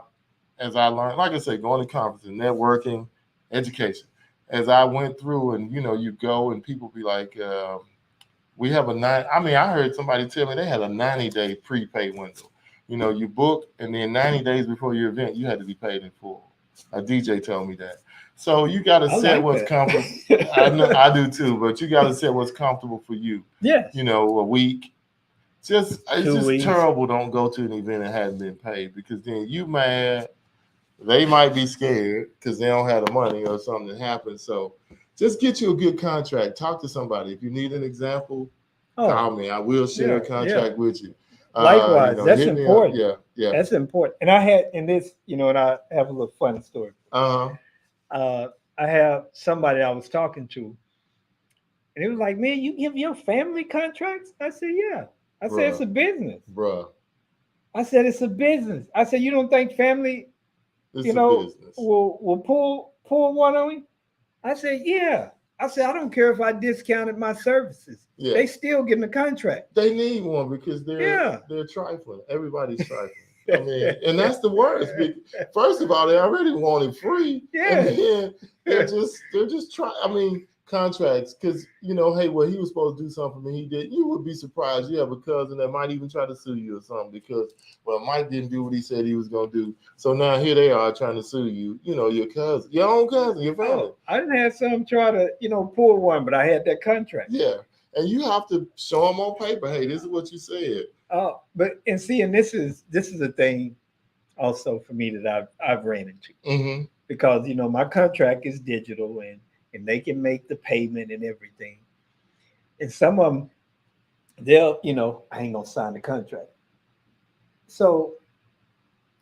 as I learned, like I said, going to conferences, networking, education. As I went through, and you go and people be like, we have a 9. I mean, I heard somebody tell me they had a 90-day prepaid window. You book, and then 90 days before your event, you had to be paid in full. A DJ told me that. So you got to set what's comfortable. I know I do too, but you got to set what's comfortable for you. Yes. A week. It's 2 just weeks. terrible. Don't go to an event that hasn't been paid, because then you mad. They might be scared because they don't have the money or something happened. So just get you a good contract. Talk to somebody. If you need an example, call me. I will share a contract with you. Likewise, that's important. Yeah. That's important. And I had in this, and I have a little funny story. Uh-huh. I have somebody I was talking to, and it was like, man, you give your family contracts? I said, yeah. I said, it's a business. Bruh. I said, it's a business. I said, you don't think family, It's a business. will pull one on you? I said, yeah. I said, I don't care if I discounted my services. Yeah. They still getting a contract. They need one because they're trifling. Everybody's trifling. I mean, and that's the worst. First of all, they already want it free. Yeah. And then they're just trying. I mean, contracts, because hey, well, he was supposed to do something and he did. You would be surprised. You have a cousin that might even try to sue you or something because, well, Mike didn't do what he said he was going to do. So now here they are trying to sue you. Your cousin, your own cousin, your family. I didn't have some try to pull one, but I had that contract. Yeah, and you have to show them on paper. Hey, this is what you said. And this is a thing also for me that I've ran into. Mm-hmm. Because my contract is digital and they can make the payment and everything. And some of them, they'll, I ain't gonna sign the contract. So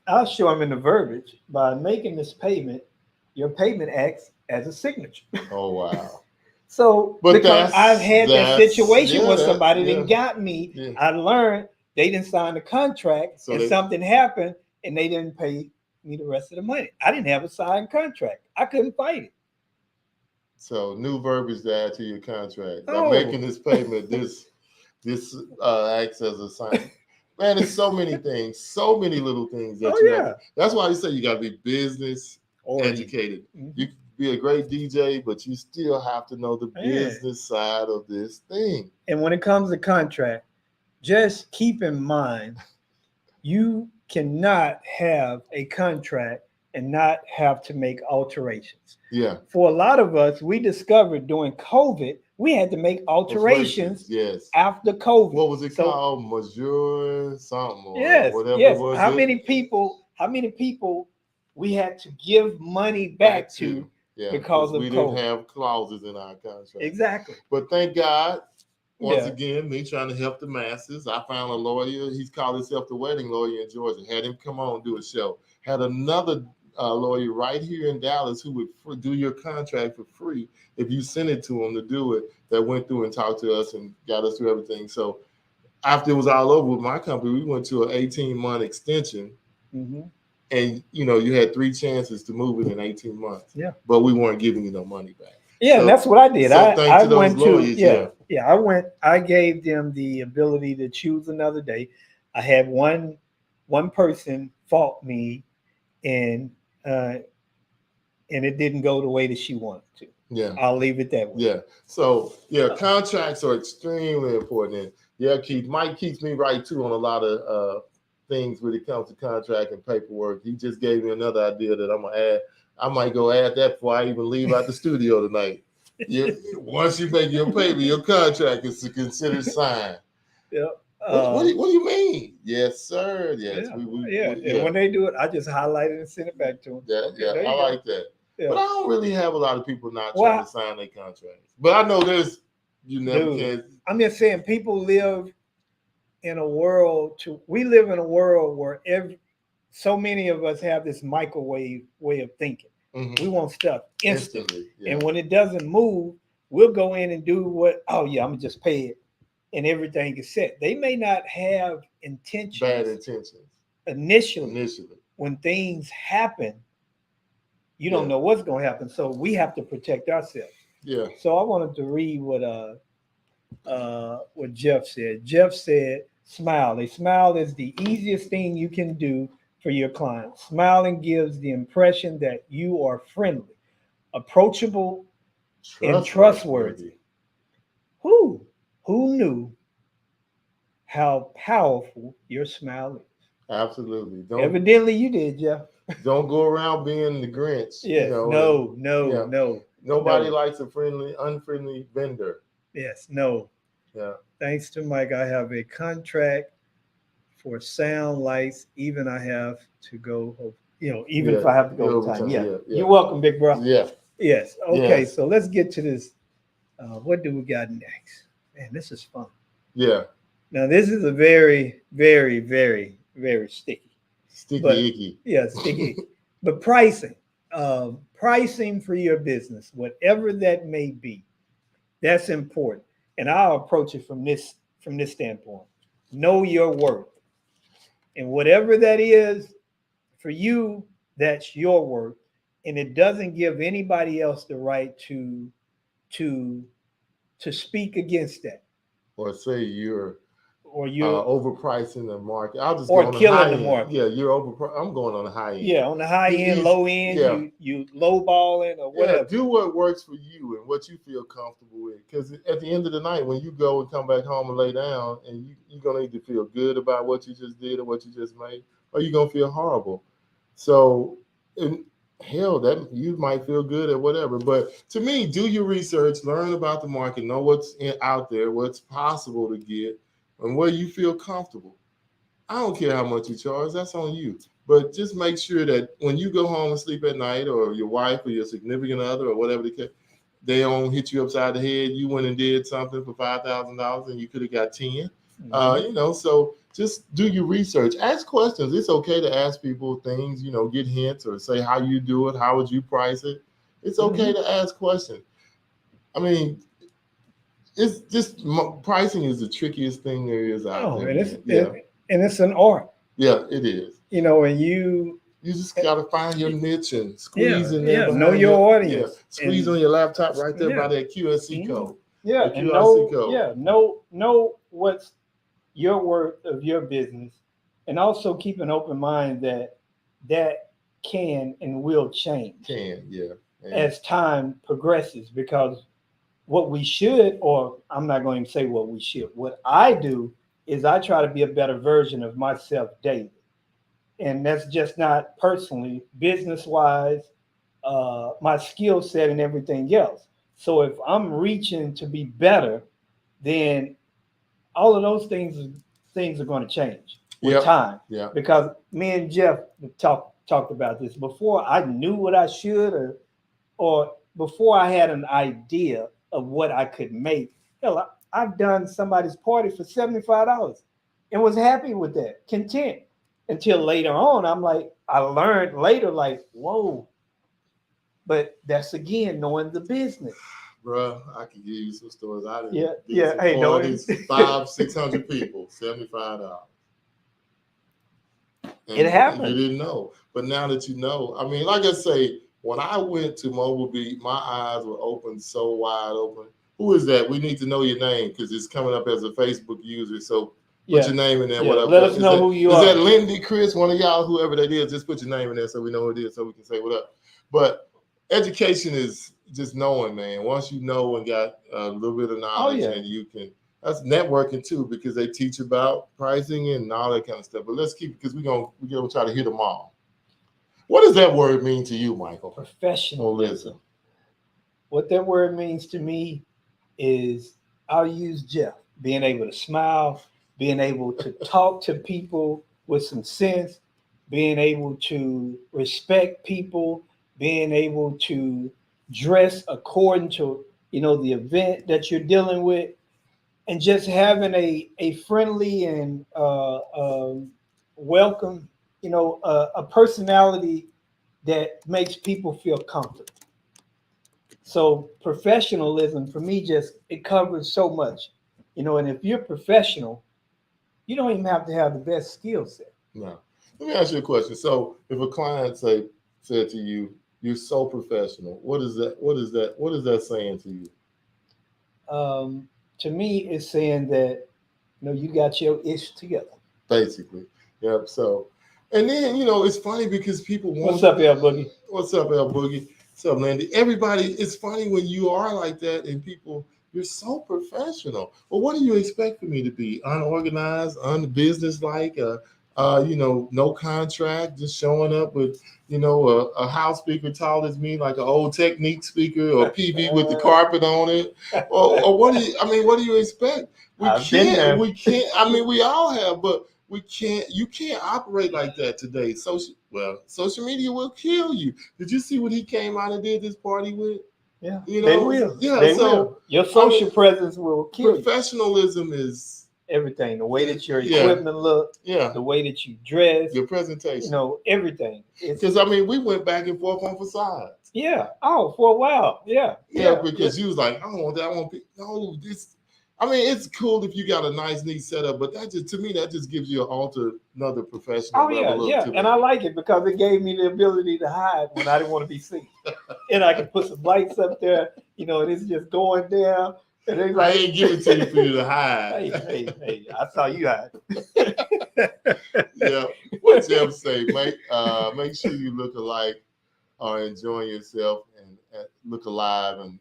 I'll show them in the verbiage, by making this payment, your payment acts as a signature. Oh, wow. So But because I've had that situation where that- somebody yeah. didn't got me, Yeah. I learned they didn't sign the contract So and something happened and they didn't pay me the rest of the money. I didn't have a signed contract. I couldn't fight it. So new verbiage to add to your contract. By Oh. making this payment, this acts as a sign. Man, it's so many things, so many little things that you have to. That's why you say you got to be business educated. You can be a great DJ, but you still have to know the business side of this thing. And when it comes to contract, just keep in mind, you cannot have a contract and not have to make alterations. Yeah. For a lot of us, we discovered during COVID, we had to make alterations after COVID. What was it called? Major something or whatever yes. it was. How many people we had to give money back to because of we COVID? Didn't have clauses in our contract. Exactly. But thank God, once again, me trying to help the masses, I found a lawyer. He's called himself the wedding lawyer in Georgia. Had him come on and do a show. Had another lawyer right here in Dallas who would do your contract for free if you sent it to him to do it, that went through and talked to us and got us through everything. So after it was all over with my company, we went to an 18-month extension. Mm-hmm. And, you had 3 chances to move it in 18 months. Yeah. But we weren't giving you no money back. Yeah, and that's what I did. So I went lawyers, I gave them the ability to choose another day. I had one person fault me and it didn't go the way that she wanted to. Yeah. I'll leave it that way. Yeah. So contracts are extremely important. And Keith. Mike keeps me right too on a lot of things when it comes to contract and paperwork. He just gave me another idea that I'm gonna add. I might go add that before I even leave out the studio tonight. Once you make your paper, your contract is considered signed. Yeah. What do you mean? Yes, sir. Yes. And when they do it, I just highlight it and send it back to them. I like that. Yeah. But I don't really have a lot of people not trying to sign their contracts. But I know you never can. I'm just saying people live in a world we live in a world where so many of us have this microwave way of thinking. Mm-hmm. We want stuff instantly. Yeah. And when it doesn't move, we'll go in and do I'm gonna just pay it and everything is set. They may not have bad intentions initially. When things happen, you don't know what's gonna happen. So we have to protect ourselves. Yeah. So I wanted to read what Jeff said. Jeff said, smile. A smile is the easiest thing you can do for your client. Smiling gives the impression that you are friendly, approachable, and trustworthy. Who knew how powerful your smile is? Absolutely. Evidently you did, Jeff. Don't go around being the Grinch. Yes. No. Nobody likes a unfriendly vendor. Yes. No. Yeah. Thanks to Mike, I have a contract for sound lights. Even I have to go, if I have to go overtime. Yeah. You're welcome, big bro. Yeah. Yes. Okay. So let's get to this. What do we got next? Man, this is fun. Yeah. Now this is a very, very, very, very sticky. Icky. Yeah, sticky. But pricing for your business, whatever that may be, that's important. And I'll approach it from this standpoint. Know your worth. And whatever that is for you, that's your worth. And it doesn't give anybody else the right to speak against that. Or say you're overpricing the market. I'll just or go on killing the the market. Yeah, you're overpriced. I'm going on the high end. Yeah, on the high end, low end, you lowballing or whatever. Yeah, do what works for you and what you feel comfortable with. Because at the end of the night, when you go and come back home and lay down, and you're gonna either feel good about what you just did or what you just made, or you're gonna feel horrible. So, hell, that you might feel good or whatever. But to me, do your research, learn about the market, know what's out there, what's possible to get, and where you feel comfortable. I don't care how much you charge, that's on you. But just make sure that when you go home and sleep at night, or your wife or your significant other or whatever they don't hit you upside the head. You went and did something for $5,000 and you could have got 10. Mm-hmm. So just do your research. Ask questions. It's okay to ask people things, get hints or say how you do it. How would you price it? It's okay to ask questions. I mean, it's just pricing is the trickiest thing there is out there. And it's man. and it's an art. Yeah, it is. You know, and you just gotta find your niche and squeeze in there. Know your audience. Yeah. Squeeze on your laptop right there by that QSC code. Yeah, and know what's your worth of your business, and also keep an open mind that can and will change. As time progresses, because what we should, or I'm not going to say what we should, what I do is I try to be a better version of myself daily. And that's just not personally, business-wise, my skill set and everything else. So if I'm reaching to be better, then all of those things are going to change with time. Yeah. Because me and Jeff talked about this before. I knew what I should, or before I had an idea of what I could make. Hell, I've done somebody's party for $75 and was happy with that, content. Until later on, I learned later, whoa. But that's again knowing the business. Bro, I could give you some stories. I didn't. Yeah. Hey, no, 500-600 people, $75. And it happened. You didn't know, but now that you know, I mean, like I say, when I went to Mobile Beat, my eyes were open, so wide open. Who is that? We need to know your name because it's coming up as a Facebook user. So put your name in there. Whatever. Let us know who you are. Is that Lindy, Chris, one of y'all, whoever that is? Just put your name in there so we know who it is, so we can say what up. But education is just knowing, man. Once you know and got a little bit of knowledge, and you can. That's networking too, because they teach about pricing and all that kind of stuff. But let's keep, because we're gonna try to hit them all. What does that word mean to you, Michael? Professionalism. What that word means to me is, I'll use Jeff, being able to smile, being able to talk to people with some sense, being able to respect people, being able to dress according to, the event that you're dealing with, and just having a friendly and welcome, a personality that makes people feel comfortable. So professionalism for me, it covers so much, and if you're professional, you don't even have to have the best skill set. No. Let me ask you a question. So if a client said to you, "You're so professional," what is that saying to you? To me, it's saying that, you got your ish together. Basically. Yep. So, and then, it's funny because people want. What's up, L Boogie? What's up, L Boogie? What's up, Landy? Everybody, it's funny when you are like that and people, you're so professional. Well, what do you expect for me to be? Unorganized, unbusinesslike, no contract, just showing up with, a house speaker tall as me, like an old Technique speaker or PV with the carpet on it. Or what do you expect? We can't, we all have, but you can't operate like that today. Social media will kill you. Did you see what he came out and did this party with? Yeah, they will. Yeah, they will. Your social presence will kill you. Professionalism is everything. The way that your equipment look, the way that you dress, your presentation, everything. Because we went back and forth on facades. Yeah. Oh, for a while. Yeah. Because you was like, I don't want that. I want this. It's cool if you got a nice, neat setup, but that just gives you another professional level. Yeah. And I like it because it gave me the ability to hide when I didn't want to be seen. And I can put some lights up there, and it's just going down. And they I ain't giving it to you for you to hide. Hey, I saw you hide. Yeah. What Jeff say, mate? Make sure you look alike, are enjoying yourself and look alive, and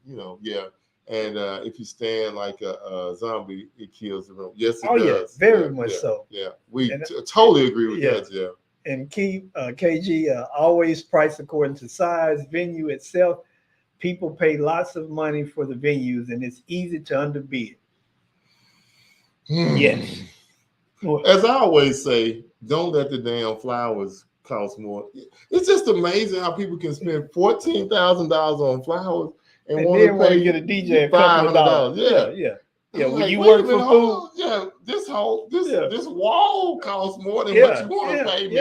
And if you stand like a zombie, it kills the room. Yes, it does. Yeah, very much so. Yeah, we totally agree with that, Jeff. And KG, always price according to size, venue itself. People pay lots of money for the venues, and it's easy to underbid. Yes. As I always say, don't let the damn flowers cost more. It's just amazing how people can spend $14,000 on flowers and want to get a DJ $500. Yeah. When you work for food, this wall costs more than what you want to pay me.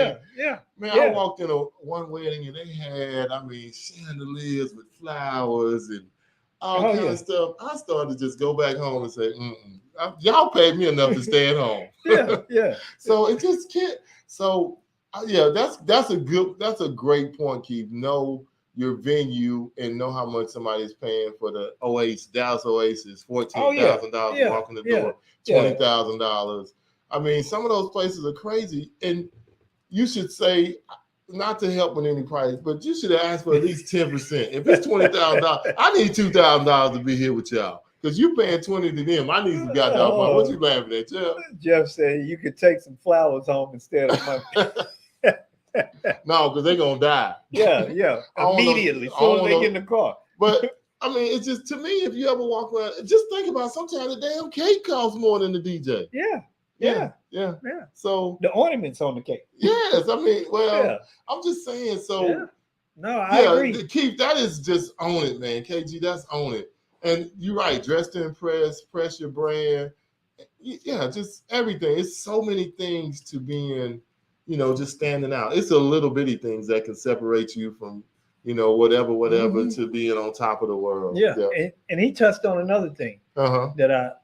Man, I walked in one wedding and they had, chandeliers with flowers and all kind of stuff. I started to just go back home and say, y'all paid me enough to stay at home. Yeah. So it just can't. So yeah, that's a great point, Keith. Know your venue and know how much somebody's paying for the Dallas Oasis, $14,000 walking the door, $20,000. I mean, some of those places are crazy, and you should say, not to help with any price, but you should ask for at least 10%. If it's $20,000, I need $2,000 to be here with y'all. Because you paying 20 to them. I need some goddamn money. What you laughing at, Jeff? Jeff said you could take some flowers home instead of money. No, because they're going to die. Yeah. Immediately, as soon as they get in the car. But, I mean, it's just, to me, if you ever walk around, just think about sometimes the damn cake costs more than the DJ. Yeah. So the ornaments on the cake. Yes, I mean, I'm just saying. So no, I agree. Keith, that is just own it, man. KG, that's own it. And you're right. Dress to impress, press your brand. Yeah, just everything. It's so many things to being, just standing out. It's a little bitty things that can separate you from, whatever, to being on top of the world. Yeah. And he touched on another thing that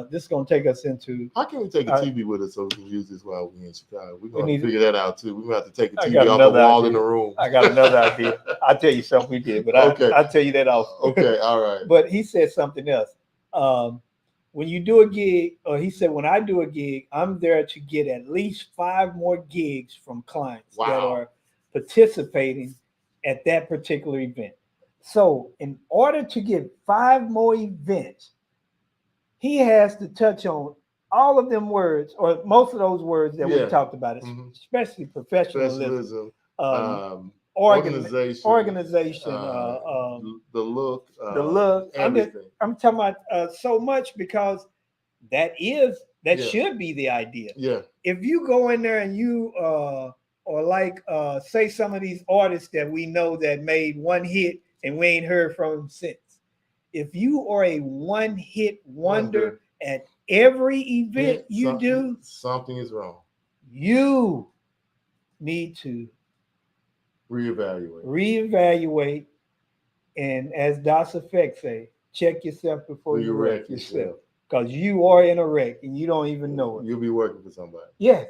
this is going to take us into. How can we take a TV with us so we can use this while we're in Chicago? We're going to figure that out too. We're going to have to take a TV off the wall in the room. I got another idea. I'll tell you something we did, but I'll tell you that also. Okay, all right. But he said something else. When you do a gig, or he said, when I do a gig, I'm there to get at least 5 more gigs from clients that are participating at that particular event. So in order to get 5 more events, he has to touch on all of them words, or most of those words that we talked about, especially professionalism, organization, the look, everything. I'm talking about so much, because that should be the idea. Yeah. If you go in there and you or like say some of these artists that we know that made one hit and we ain't heard from them since. If you are a one-hit wonder at every event you do, something is wrong. You need to reevaluate, and as Das Effect say, check yourself before you wreck yourself. Because you are in a wreck and you don't even know it. You'll be working for somebody. Yes.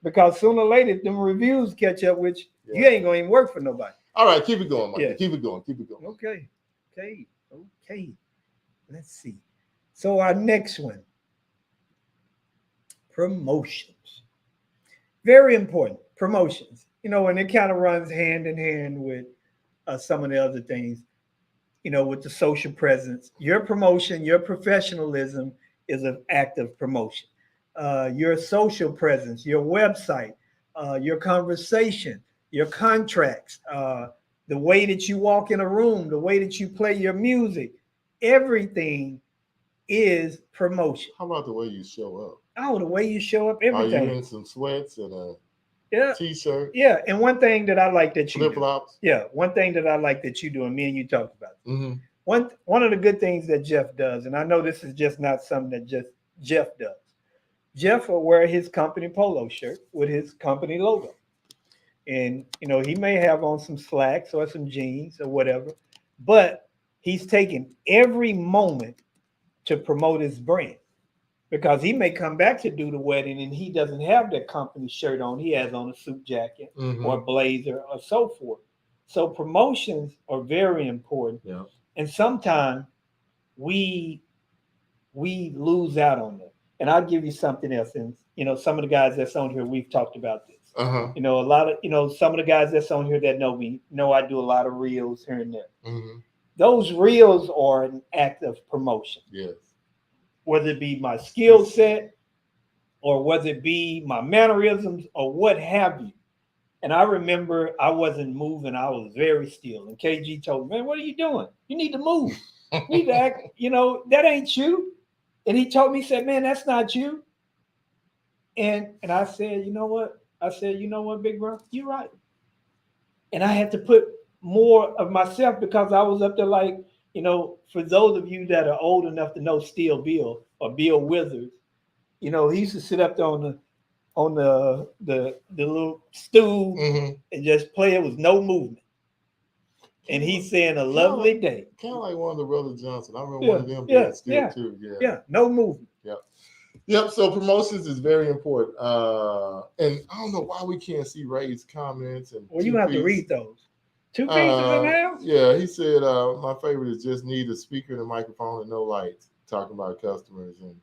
Because sooner or later, if them reviews catch up with you, you ain't gonna even work for nobody. All right, keep it going, Mike. Keep it going. Okay. Let's see. So our next one, promotions. Very important. Promotions. And it kind of runs hand in hand with some of the other things, with the social presence. Your promotion, your professionalism is an act of promotion. Your social presence, your website, your conversation, your contracts, the way that you walk in a room, the way that you play your music, everything is promotion. How about the way you show up? Oh, the way you show up, everything. Are you in some sweats and a t-shirt? Yeah, and one thing that I like that you flip-flops. Yeah, one thing that I like that you do, and me and you talked about. Mm-hmm. One of the good things that Jeff does, and I know this is just not something that just Jeff does. Jeff will wear his company polo shirt with his company logo. And, he may have on some slacks or some jeans or whatever, but he's taking every moment to promote his brand, because he may come back to do the wedding and he doesn't have that company shirt on. He has on a suit jacket or blazer or so forth. So promotions are very important. Yeah. And sometimes we lose out on that. And I'll give you something else. And, some of the guys that's on here, we've talked about this. Uh-huh. A lot of, some of the guys that's on here that know me know I do a lot of reels here and there. Mm-hmm. Those reels are an act of promotion. Yes. Whether it be my skill set or whether it be my mannerisms or what have you. And I remember I wasn't moving. I was very still. And KG told me, man, what are you doing? You need to move. You need to act, that ain't you. And he told me, he said, man, that's not you. And I said, you know what? Big bro, you're right. And I had to put more of myself, because I was up there like, for those of you that are old enough to know Steel Bill or Bill Withers, he used to sit up there on the little stool and just play it with no movement. And he's saying a lovely day. Kind of like one of the Brothers Johnson. I remember Yeah, one of them yeah, being still yeah, too. Yeah. Yeah, no movement. Yep. So promotions is very important. And I don't know why we can't see Ray's comments and. Well, you have to read those. 2 pieces in the house? Yeah, he said my favorite is just need a speaker and a microphone and no lights. Talking about customers and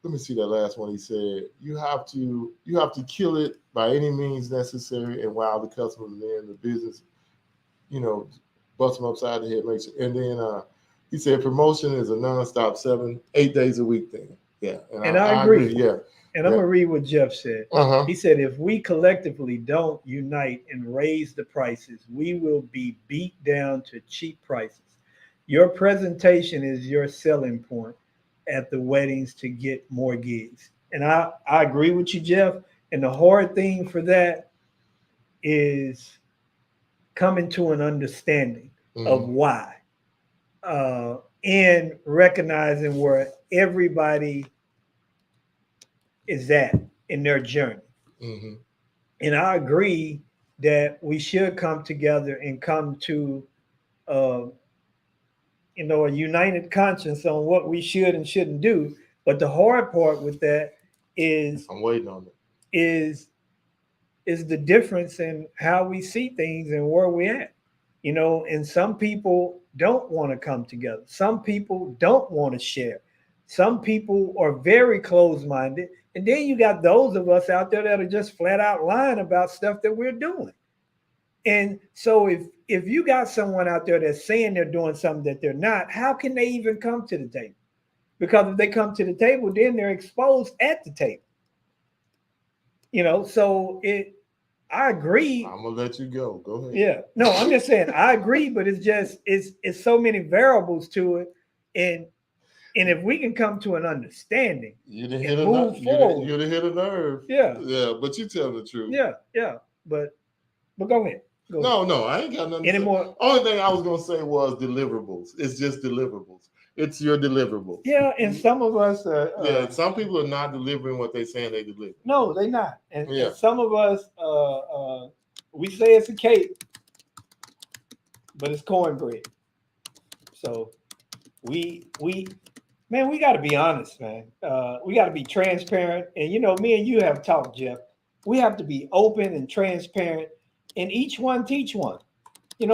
let me see that last one. He said you have to kill it by any means necessary, and while the customers are in the business, bust them upside the head, make sure. And then he said promotion is a nonstop 7-8 days a week thing. Yeah, and I agree. Yeah. And I'm going to read what Jeff said. Uh-huh. He said, if we collectively don't unite and raise the prices, we will be beat down to cheap prices. Your presentation is your selling point at the weddings to get more gigs. And I agree with you, Jeff. And the hard thing for that is coming to an understanding of why and recognizing where everybody is at in their journey. Mm-hmm. And I agree that we should come together and come to a united conscience on what we should and shouldn't do. But the hard part with that is I'm waiting on it. Is the difference in how we see things and where we're at. And some people don't want to come together. Some people don't want to share. Some people are very closed-minded. And then you got those of us out there that are just flat out lying about stuff that we're doing. And so if you got someone out there that's saying they're doing something that they're not, how can they even come to the table? Because if they come to the table, then they're exposed at the table. So I agree. I'm gonna let you go. Go ahead. Yeah. No, I'm just saying I agree, but it's so many variables to it. And if we can come to an understanding You'd have and move forward. You'd have hit a nerve. Yeah. Yeah, but you tell the truth. Yeah. But go ahead. No, I ain't got nothing anymore. Only thing I was gonna say was deliverables. It's just deliverables. It's your deliverables. Yeah, and some of us some people are not delivering what they're saying they deliver. No, they're not. And some of us we say it's a cake, but it's cornbread. So we got to be honest, man. We got to be transparent. And me and you have talked, Jeff. We have to be open and transparent, and each one teach one.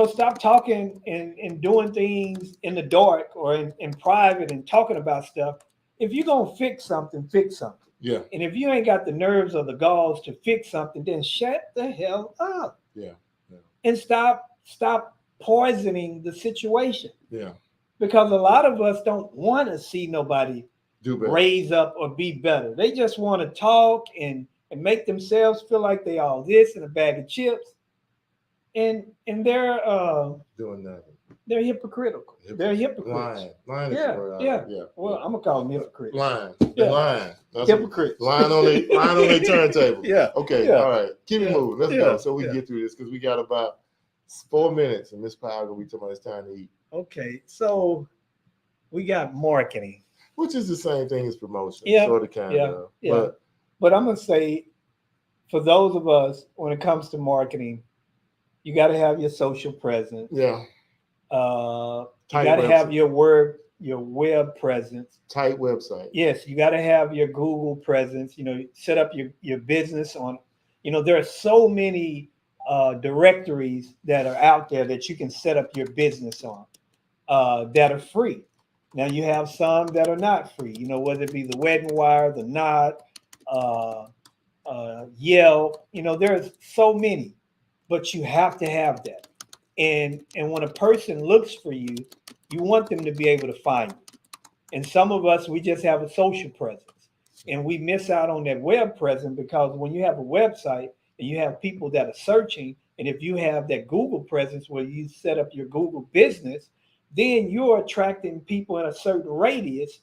Stop talking and doing things in the dark or in private and talking about stuff. If you're going to fix something, fix something. Yeah. And if you ain't got the nerves or the galls to fix something, then shut the hell up. Yeah. And stop poisoning the situation. Yeah. Because a lot of us don't want to see nobody raise up or be better. They just want to talk and make themselves feel like they all this and a bag of chips. And they're doing nothing. They're hypocritical. They're hypocrites. Lying is the word. Yeah. Well, I'm gonna call them hypocrites. Lying. That's hypocrites. Lying on their turntable. Yeah. Okay. Yeah. All right. Keep it moving. Let's go so we can get through this because we got about 4 minutes and Miss Powell we talking about it's time to eat. Okay. So we got marketing, which is the same thing as promotion. Yeah. Sort of kind of. Yeah. But I'm gonna say, for those of us, when it comes to marketing, you got to have your social presence. Yeah. You got to have your web presence. Tight website. Yes, you got to have your Google presence. Set up your business on. There are so many directories that are out there that you can set up your business on that are free. Now you have some that are not free. Whether it be the Wedding Wire, the Knot, Yelp. There's so many. But you have to have that. And when a person looks for you, you want them to be able to find you. And some of us, we just have a social presence. And we miss out on that web presence because when you have a website and you have people that are searching, and if you have that Google presence where you set up your Google business, then you're attracting people in a certain radius.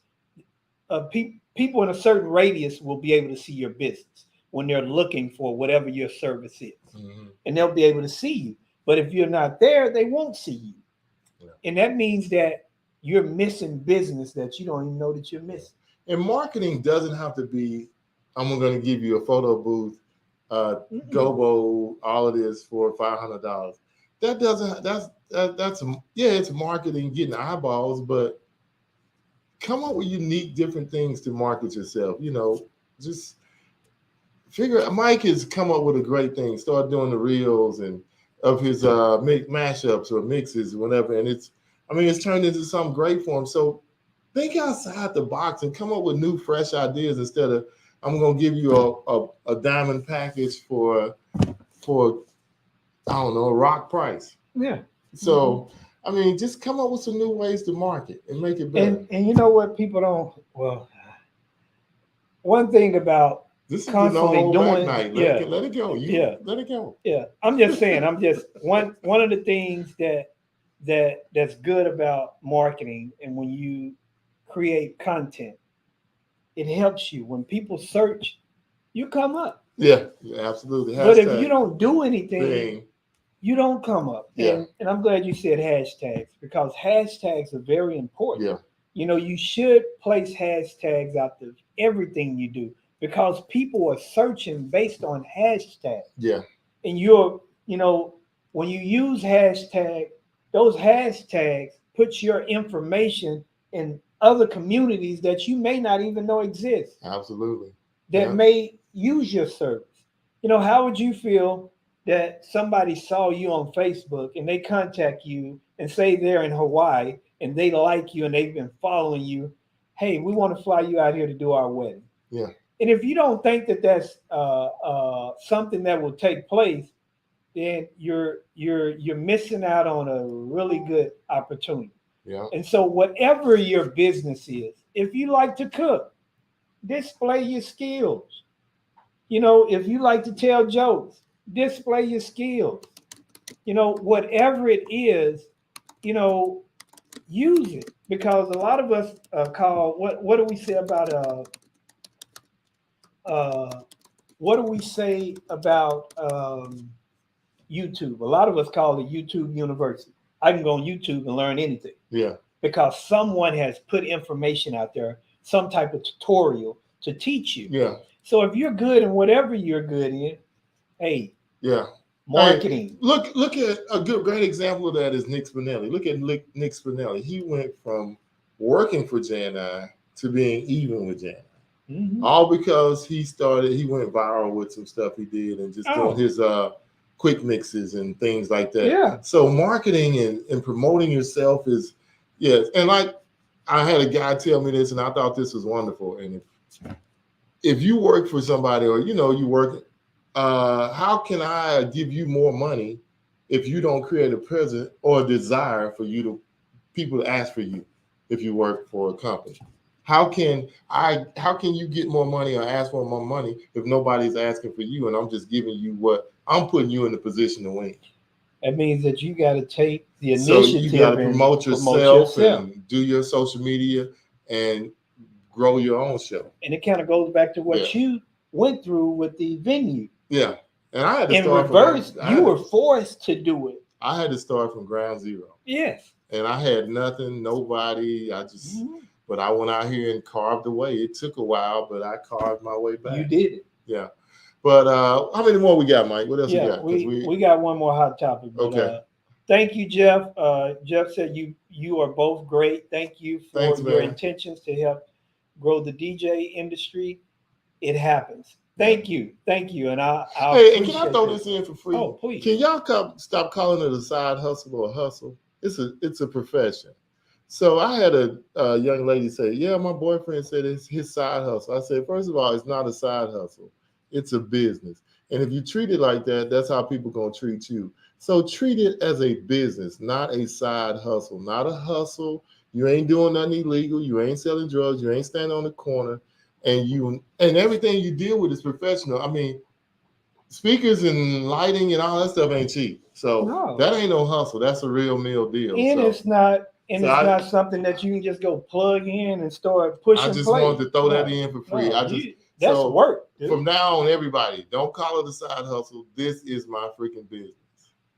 People in a certain radius will be able to see your business when they're looking for whatever your service is. Mm-hmm. And they'll be able to see you. But if you're not there, they won't see you. Yeah. And that means that you're missing business that you don't even know that you're missing. And marketing doesn't have to be, I'm going to give you a photo booth, Gobo, all of this for $500. that doesn't. That's yeah, it's marketing, getting eyeballs, but come up with unique, different things to market yourself. You know, just figure. Mike has come up with a great thing. Start doing the reels and of his mashups or mixes, or whatever, and it's turned into something great for him. So think outside the box and come up with new, fresh ideas instead of I'm gonna give you a diamond package for I don't know, a rock price. Yeah. So just come up with some new ways to market and make it better. And you know what people don't. Well, one thing about This is constantly the no doing, night. yeah, Let it go. Let it go. yeah. I'm just saying. I'm just one of the things that's good about marketing, and when you create content, it helps you. When people search, you come up. Yeah, absolutely. But if you don't do anything, thing. you don't come up. Yeah. And I'm glad you said hashtags, because hashtags are very important. Yeah. You know, you should place hashtags out to everything you do, because people are searching based on hashtags. Yeah. And when you use hashtag, those hashtags put your information in other communities that you may not even know exist, Absolutely. that may use your service. You know, how would you feel that somebody saw you on Facebook and they contact you and say they're in Hawaii and they like you and they've been following you? Hey, we want to fly you out here to do our wedding. Yeah. And if you don't think that that's something that will take place, then you're missing out on a really good opportunity. Yeah. And so whatever your business is, if you like to cook, display your skills. You know, if you like to tell jokes, display your skills. You know, whatever it is, use it. Because a lot of us call, what do we say about YouTube? A lot of us call it YouTube University. I can go on YouTube and learn anything. Yeah. Because someone has put information out there, some type of tutorial to teach you. Yeah. So if you're good in whatever you're good in, hey, yeah, marketing. Hey, look at a great example of that is Nick Spinelli. Look at Nick Spinelli. He went from working for J&I to being even with J&I. Mm-hmm. All because he went viral with some stuff he did and just doing his quick mixes and things like that. Yeah. So marketing and promoting yourself is, yes. And like I had a guy tell me this and I thought this was wonderful. And if you work for somebody or, you work, how can I give you more money if you don't create a present or a desire for people to ask for you if you work for a company? How can you get more money or ask for more money if nobody's asking for you and I'm just giving you I'm putting you in the position to win? That means that you got to take the initiative. So you got to promote yourself and do your social media and grow your own show. And it kind of goes back to what you went through with the venue. Yeah. And I had to in reverse, you were forced to do it. I had to start from ground zero. Yes. And I had nothing, nobody. I just, but I went out here and carved away. It took a while, but I carved my way back. You did it. Yeah. But how many more we got, Mike? What else we got? We got one more hot topic. But, okay. Thank you, Jeff. Jeff said you are both great. Thank you for your intentions to help grow the DJ industry. It happens. Thank you. And I'll hey, and can I throw this in for free? Oh, please. Can y'all stop calling it a side hustle or a hustle? It's a profession. So I had a young lady say, yeah, my boyfriend said it's his side hustle. I said, first of all, it's not a side hustle. It's a business. And if you treat it like that, that's how people going to treat you. So treat it as a business, not a side hustle, not a hustle. You ain't doing nothing illegal. You ain't selling drugs. You ain't standing on the corner. And everything you deal with is professional. I mean, speakers and lighting and all that stuff ain't cheap. So that ain't no hustle. That's a real meal deal. And it's not not something that you can just go plug in and start pushing. I just wanted to throw that in for free. That's work. Dude. From now on, everybody, don't call it a side hustle. This is my freaking business.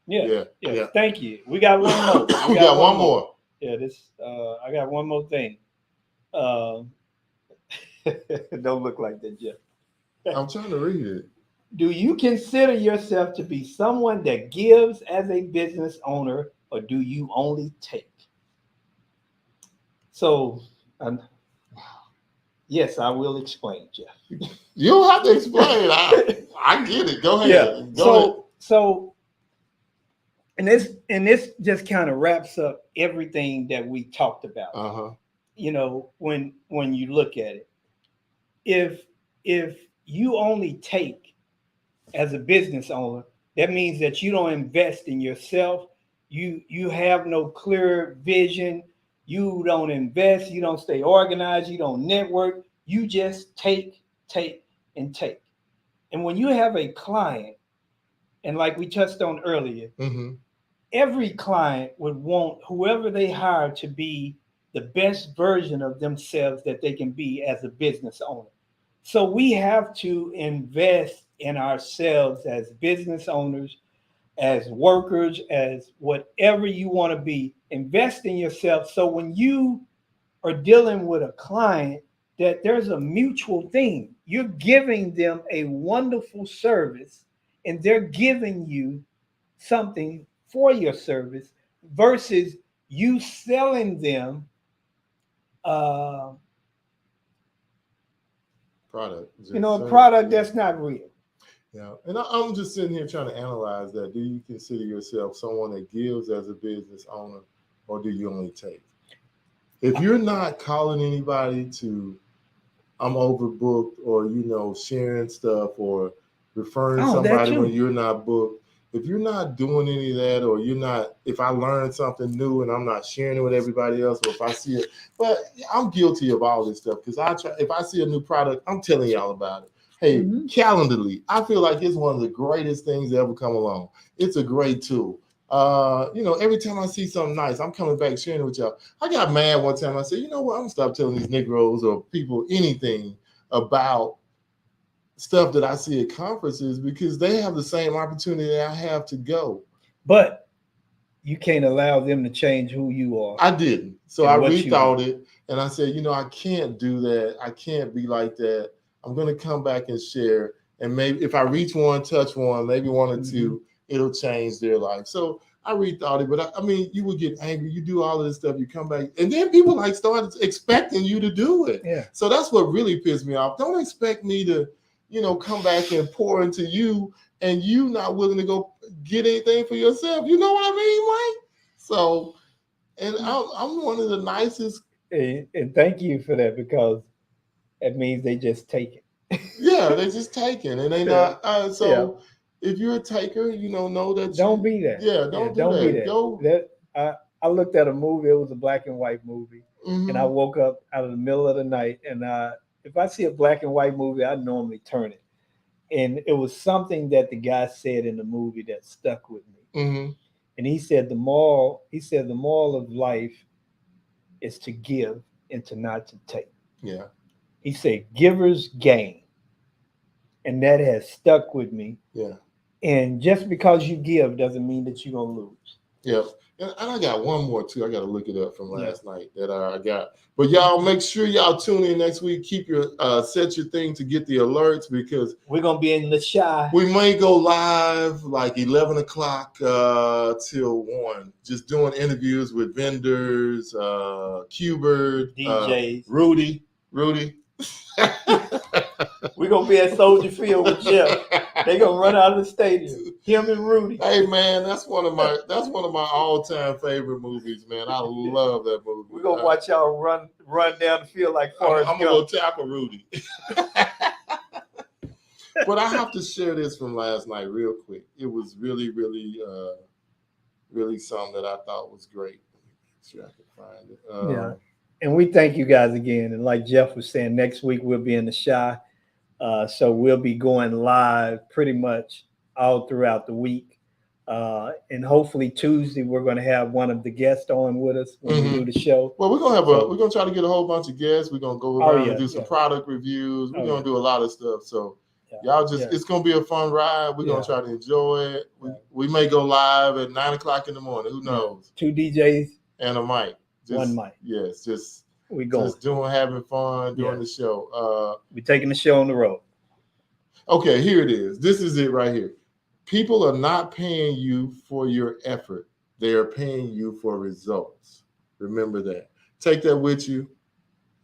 Yeah. Thank you. We got one more. We got one more. Yeah, I got one more thing. Don't look like that, Jeff. I'm trying to read it. Do you consider yourself to be someone that gives as a business owner, or do you only take? So, yes, I will explain, Jeff. You don't have to explain. I get it. Go ahead. Yeah. Go ahead. So, and this just kind of wraps up everything that we talked about. Uh-huh. You know, when you look at it, if you only take as a business owner, that means that you don't invest in yourself. You have no clear vision. You don't invest. You don't stay organized. You don't network. You just take, and take. And when you have a client, and like we touched on earlier, every client would want whoever they hire to be the best version of themselves that they can be as a business owner. So we have to invest in ourselves as business owners, as workers, as whatever you want to be. Invest in yourself. So when you are dealing with a client, that there's a mutual thing. You're giving them a wonderful service, and they're giving you something for your service versus you selling them product. a product that's not real. Yeah, and I'm just sitting here trying to analyze that. Do you consider yourself someone that gives as a business owner, or do you only take? If you're not calling anybody to, I'm overbooked, or sharing stuff, or referring somebody when you're not booked. If you're not doing any of that, or you're not, if I learn something new and I'm not sharing it with everybody else, or if I see it, but I'm guilty of all this stuff because if I see a new product, I'm telling y'all about it. Hey, Calendly, I feel like it's one of the greatest things that ever come along. It's a great tool. Every time I see something nice, I'm coming back sharing it with y'all. I got mad one time. I said, you know what? I'm gonna stop telling these Negroes or people anything about stuff that I see at conferences because they have the same opportunity that I have to go. But you can't allow them to change who you are. I didn't. So I rethought it and I said, I can't do that. I can't be like that. I'm going to come back and share. And maybe if I reach one, touch one, maybe one or two, it'll change their life. So I rethought it. But I mean, you would get angry. You do all of this stuff. You come back. And then people started expecting you to do it. Yeah. So that's what really pissed me off. Don't expect me to come back and pour into you and you not willing to go get anything for yourself. You know what I mean, Mike? So, and I'm one of the nicest. And thank you for that because that means they just take it. Yeah, they just taking and they not. If you're a taker, know that. Don't be that. Yeah, don't be that. Go. I looked at a movie. It was a black and white movie, and I woke up out of the middle of the night and if I see a black and white movie, I normally turn it. And it was something that the guy said in the movie that stuck with me. And he said the moral of life is to give and to not to take. Yeah. He said givers gain. And that has stuck with me. Yeah. And just because you give doesn't mean that you're going to lose. Yep. And I got one more too. I got to look it up from last night that I got. But y'all make sure y'all tune in next week. Keep your set your thing to get the alerts because we're gonna be in the shy. We may go live like 11 o'clock till 1. Just doing interviews with vendors, Qbert, DJs, Rudy. We're gonna be at Soldier Field with Jeff. They gonna run out of the stadium. Him and Rudy. Hey man, that's one of my all-time favorite movies, man. I love that movie. We're gonna watch y'all run down the field like Forrest Gump. I'm gonna go tackle Rudy. But I have to share this from last night real quick. It was really, really, really something that I thought was great. Make sure I can find it. Yeah. And we thank you guys again. And like Jeff was saying, next week we'll be in the shy. So we'll be going live pretty much all throughout the week. And hopefully Tuesday we're going to have one of the guests on with us when we do the show. Well, we're gonna try to get a whole bunch of guests. We're gonna go around and do some product reviews. We're gonna do a lot of stuff. So y'all it's gonna be a fun ride. We're gonna try to enjoy it. We may go live at 9 o'clock in the morning. Who knows? 2 DJs and a mic. One mic. Yes, just we going. Just having fun, doing the show. We're taking the show on the road. Okay, here it is. This is it right here. People are not paying you for your effort. They are paying you for results. Remember that. Take that with you.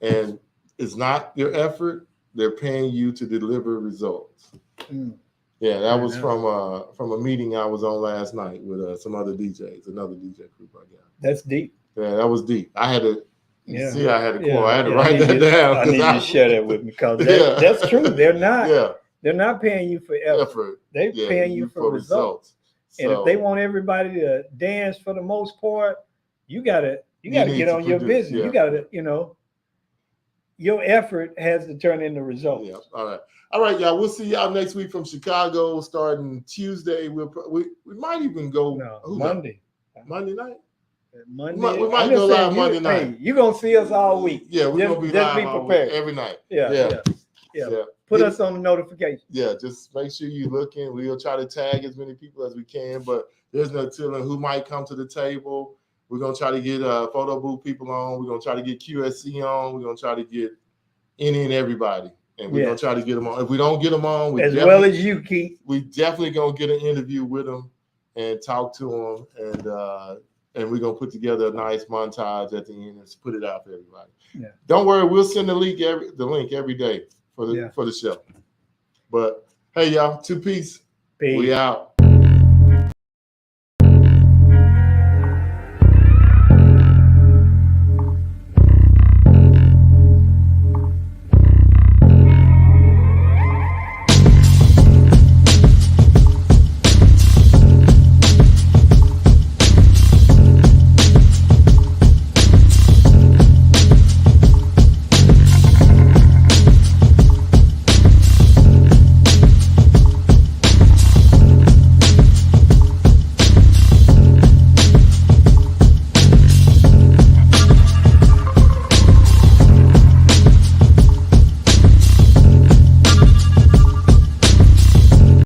And it's not your effort. They're paying you to deliver results. Yeah, that was from a meeting I was on last night with some other DJs, another DJ group I got. That's deep. Yeah, that was deep. I had to Yeah. see. I had to quote. I had to I write need that you- down. I need you to share that with me because that's true. They're not. Yeah, They're not paying you for effort. They're paying you for results. And if they want everybody to dance for the most part, you gotta get on your business. Yeah. You gotta, your effort has to turn into results. Yeah. All right, y'all. We'll see y'all next week from Chicago, starting Tuesday. We might even go Monday. Monday night. Monday. We might go live Monday night. Hey, you're gonna see us all week. Yeah, we're gonna be just live be all prepared. week, every night. Yeah. Put us on the notification. Yeah, just make sure you're looking. We'll try to tag as many people as we can, but there's no telling who might come to the table. We're gonna try to get photo booth people on. We're gonna try to get QSC on. We're gonna try to get any and everybody, and we're gonna try to get them on. If we don't get them on, as well as you, Keith, we definitely gonna get an interview with them and talk to them, and we're gonna put together a nice montage at the end and put it out for everybody. Yeah. Don't worry, we'll send the link every day for the show. But hey, y'all, 2 Peace. We out.